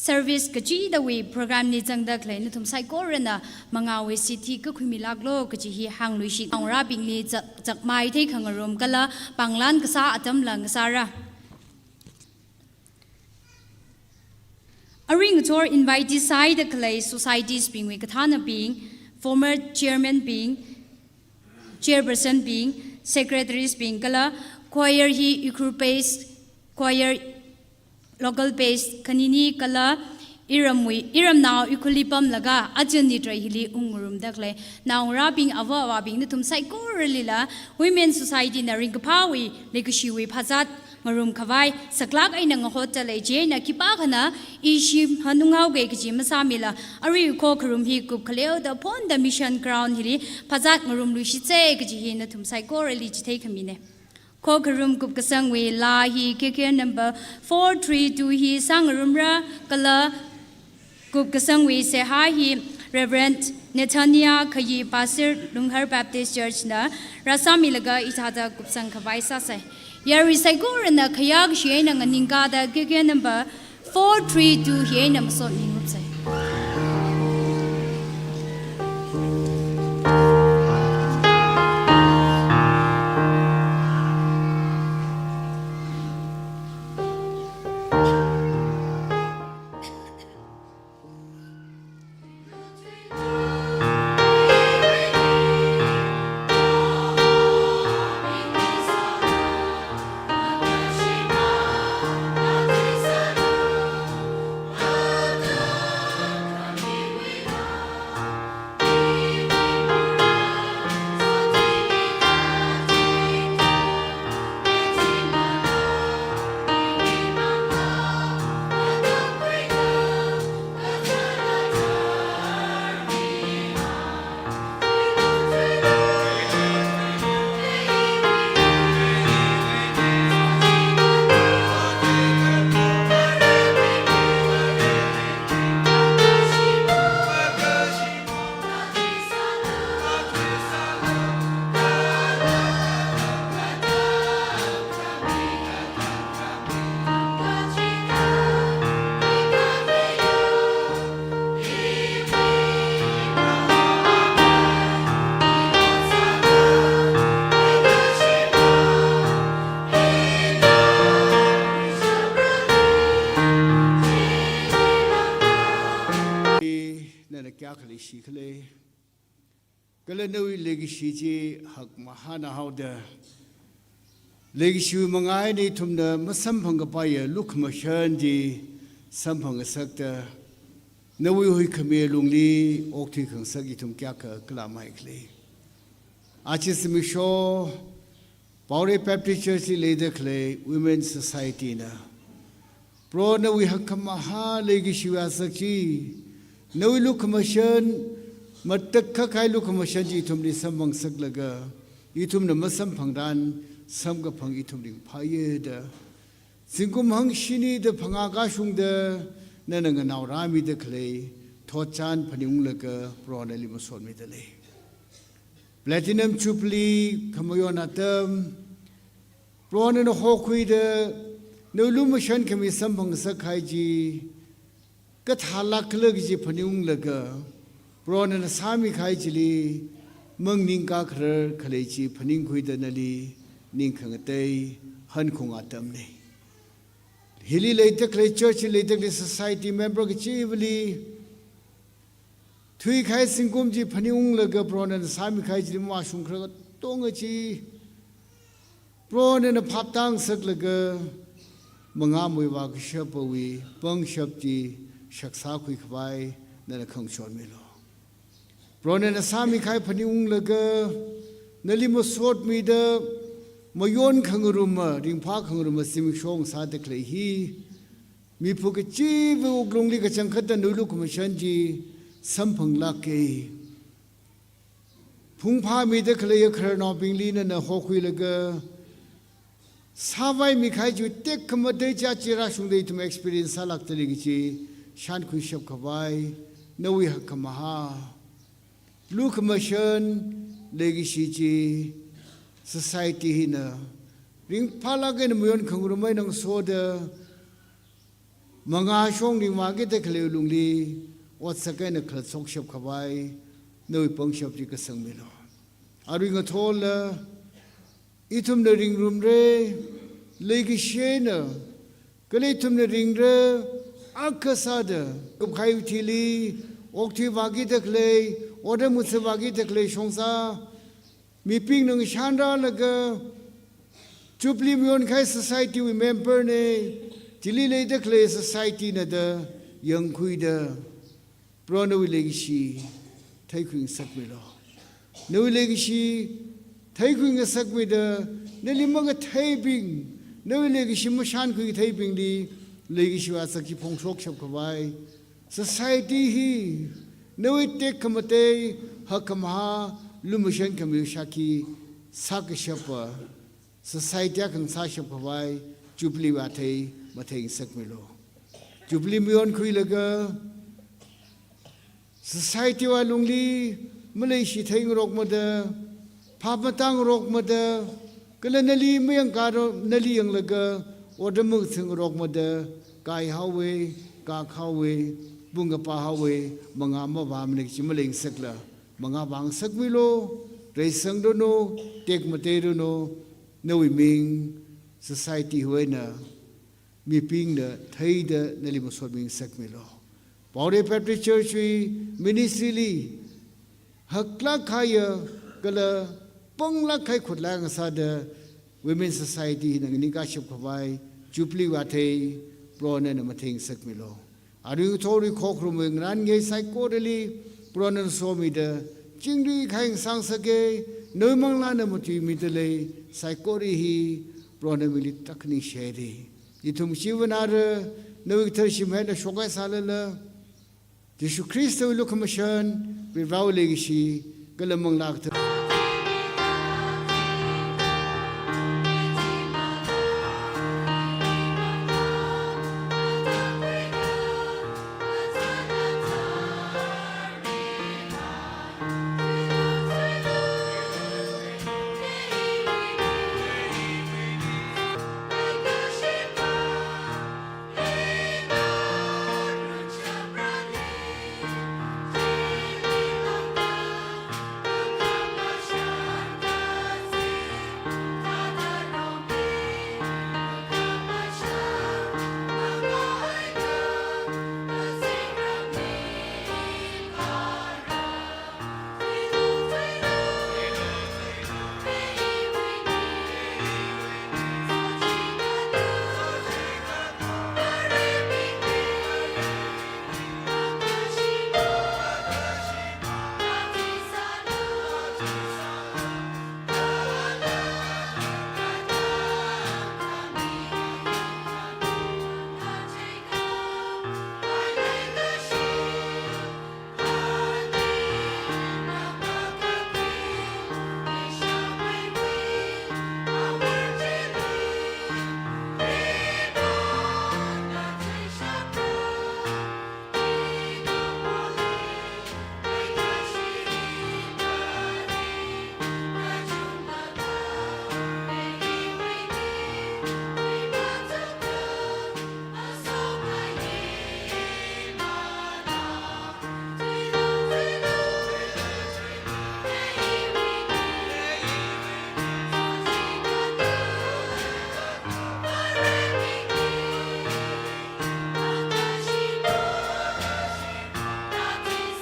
सर्विस कची दवी प्रोग्राम नि जंग दखले न तुम साइकोरना मंगावे सिथि क खुमि लागलो कची hi hanglushi angra bingli jak mai thei khangarom kala panglan kasa atam lang sara Aring tour invite side clay societies being with Katana being, former chairman being, chairperson being, secretaries being kala, choir he ukru based, choir local based, kanini kala, iram now ukulipam laga, ajani trahili ungurum dakle, now rapping ava being the tum psychorelila, women's society na ringapawi, lekushiwi pazat. Marum kawai saklak ay nang hotel ay jay na kipakana ishim hanungaw gay kiji masamila ari ko karum hi kup kaleo da pon the mission ground hili pazat marum lushitse kiji hi na tum psychorally jite kamine ko karum kup kasang we la hi keke number 432 hi sang ra kala kup kasang we se ha hi Reverend Netanya Kayi Pasir Lunghar Baptist Church na rasamilaga itada kup sang kawai sasay Yari Sagur and the Kayak Shane and Ningada Gigi number 432 here number so say. Shikle Galanui Legishiji Hak Mahana Hauda Legishu Mangai ni Tumna Masampangapaya Lukmashanji Sampanga Sakta Nawi Hui Kame Lungli Okti Kang Sagitum Kyaka Klamaikli Achis Misho Paure Baptist Church Leda Clay Women's Society na Pro Nawi Hakamaha Legishu Asaki Nawi Lukamashan Matakka Kai Lukamashanji Tum ni Sambang Saglaga Itum na Masampangdan Samga Pang Itum ning Payeda Singum Hang Shini the Pangagashung the Nananga Rami the Clay Tochan Panunglaga Prona Limason Midale Platinum Chupli Kamayonatam Prona no Hokui the No Lumashan Kami Sambang Sakaiji Kat halak lagi panung laga, Prona na sami kai jili, meng ningka kher kaleji paning kui danali, ningkangatay han kung atam ne. Hili later clay church later the society member kichivli, ทุยใครสิงกุมจีพนิอุงเลกโปรนันสามีใครจีมาชุงครก็ตงจีโปรนันพับตังสักเลกมงามวยว่ากเชปวีปังเชปจีชักษาคุยขบายนั่นขังชวนไม่รอโปรนันสามีใครพนิอุงเลกนั่นลิมสวดมีเดมาโยนขังรุมริงพาขังรุมสิมิชงสาเดกเลยฮีมีพวกจีวิวกลงลีกจังขัดนุลุกมชันจีสัมพังลักเกพุงพามีเดกเลยครานอบิงลีนันหอกคุยเลกสาวายมีใครจุดเต็กขมาเดจ่าจิราชุงเดย์ทุม experience สักตลิกจีฉันคุยชับขบายนวิหักมาฮาลูกมาชันเลกิชีจี society ฮินะริงพาลักเกนมยอนขังรุไม่นังโซเดมังอาชงริงมาเกตเคลียลุงลีวัดสกัยนักขลัดสกชับขบายนวิปังชับจีกสังเมลอาริงกทอลอีทุมเดริงรุมเรเลกิเชนก็เลยทุมเดริงเรอักษาเดกับใครวิธีลีออกที่วากิตเคลีอดมุสวากิตเคลีชงซามีปิงหนึ่งชันราลก็จุบลิมยอนใคร society วิเมมเบอร์เนจิลีเลยเด็กเลย society นั่นเดยังคุยเดโปรนวิเลกชีไทยคุยสักไม่รอนวิเลกชีไทยคุยสักไม่เดนั่นลิมก็ไทยบิงนวิเลกชีมุชันคุยไทยบิงดีเลกชีว่าสักที่พงศกชับขบาย society ฮีนวิเทคขมเตยหักขมาลุมชันขมิวชักีสักชับsociety ขังสักชับขบายจุบลีว่าไทยมาเทงสักไม่รอจุบลีมีอนคุยเลยก็ society ว่าลุงลีมาเลยสิเทงรกมาเดพามาตั้งรกมาเดก็เลยนลีไม่ยังการนลียังเลยก็อดมึงถึงรกมาเดกายฮาเวกาข้าเวบุงกับปาฮาเวมังอามาบามเล็กจิมาเลงสักละมังอาบางสักไม่รอเรสังโดโนเทกมาเตโดโนนวิมิง society หัวน่ะมีปิงเดไทยเดนลิมุสมิงสักไม่รอปอเรแพทริเชอร์ชีมินิสทรีลีหักลักใครก็เลยปังลักใครขุดแรงซาเด women society นั่งนิกาชิบขบายจุบลีวัดเทโปรเนนมาเทงสักไม่รออาริโทริโคครุมงรันเงยไซโคเดลีโปรเนนโซมิเดจิงรีใครสังสเกเนมังลานมุติมิเดเลไซโครีฮีโปรเนมิลิตักนิเชรียิทุมชีวนาร์นวิกเตอร์ชิมเฮนชกไอซาเลลยิสุคริสต์วิลุคมชันวิวาวเลกิชีกลมังลากเถ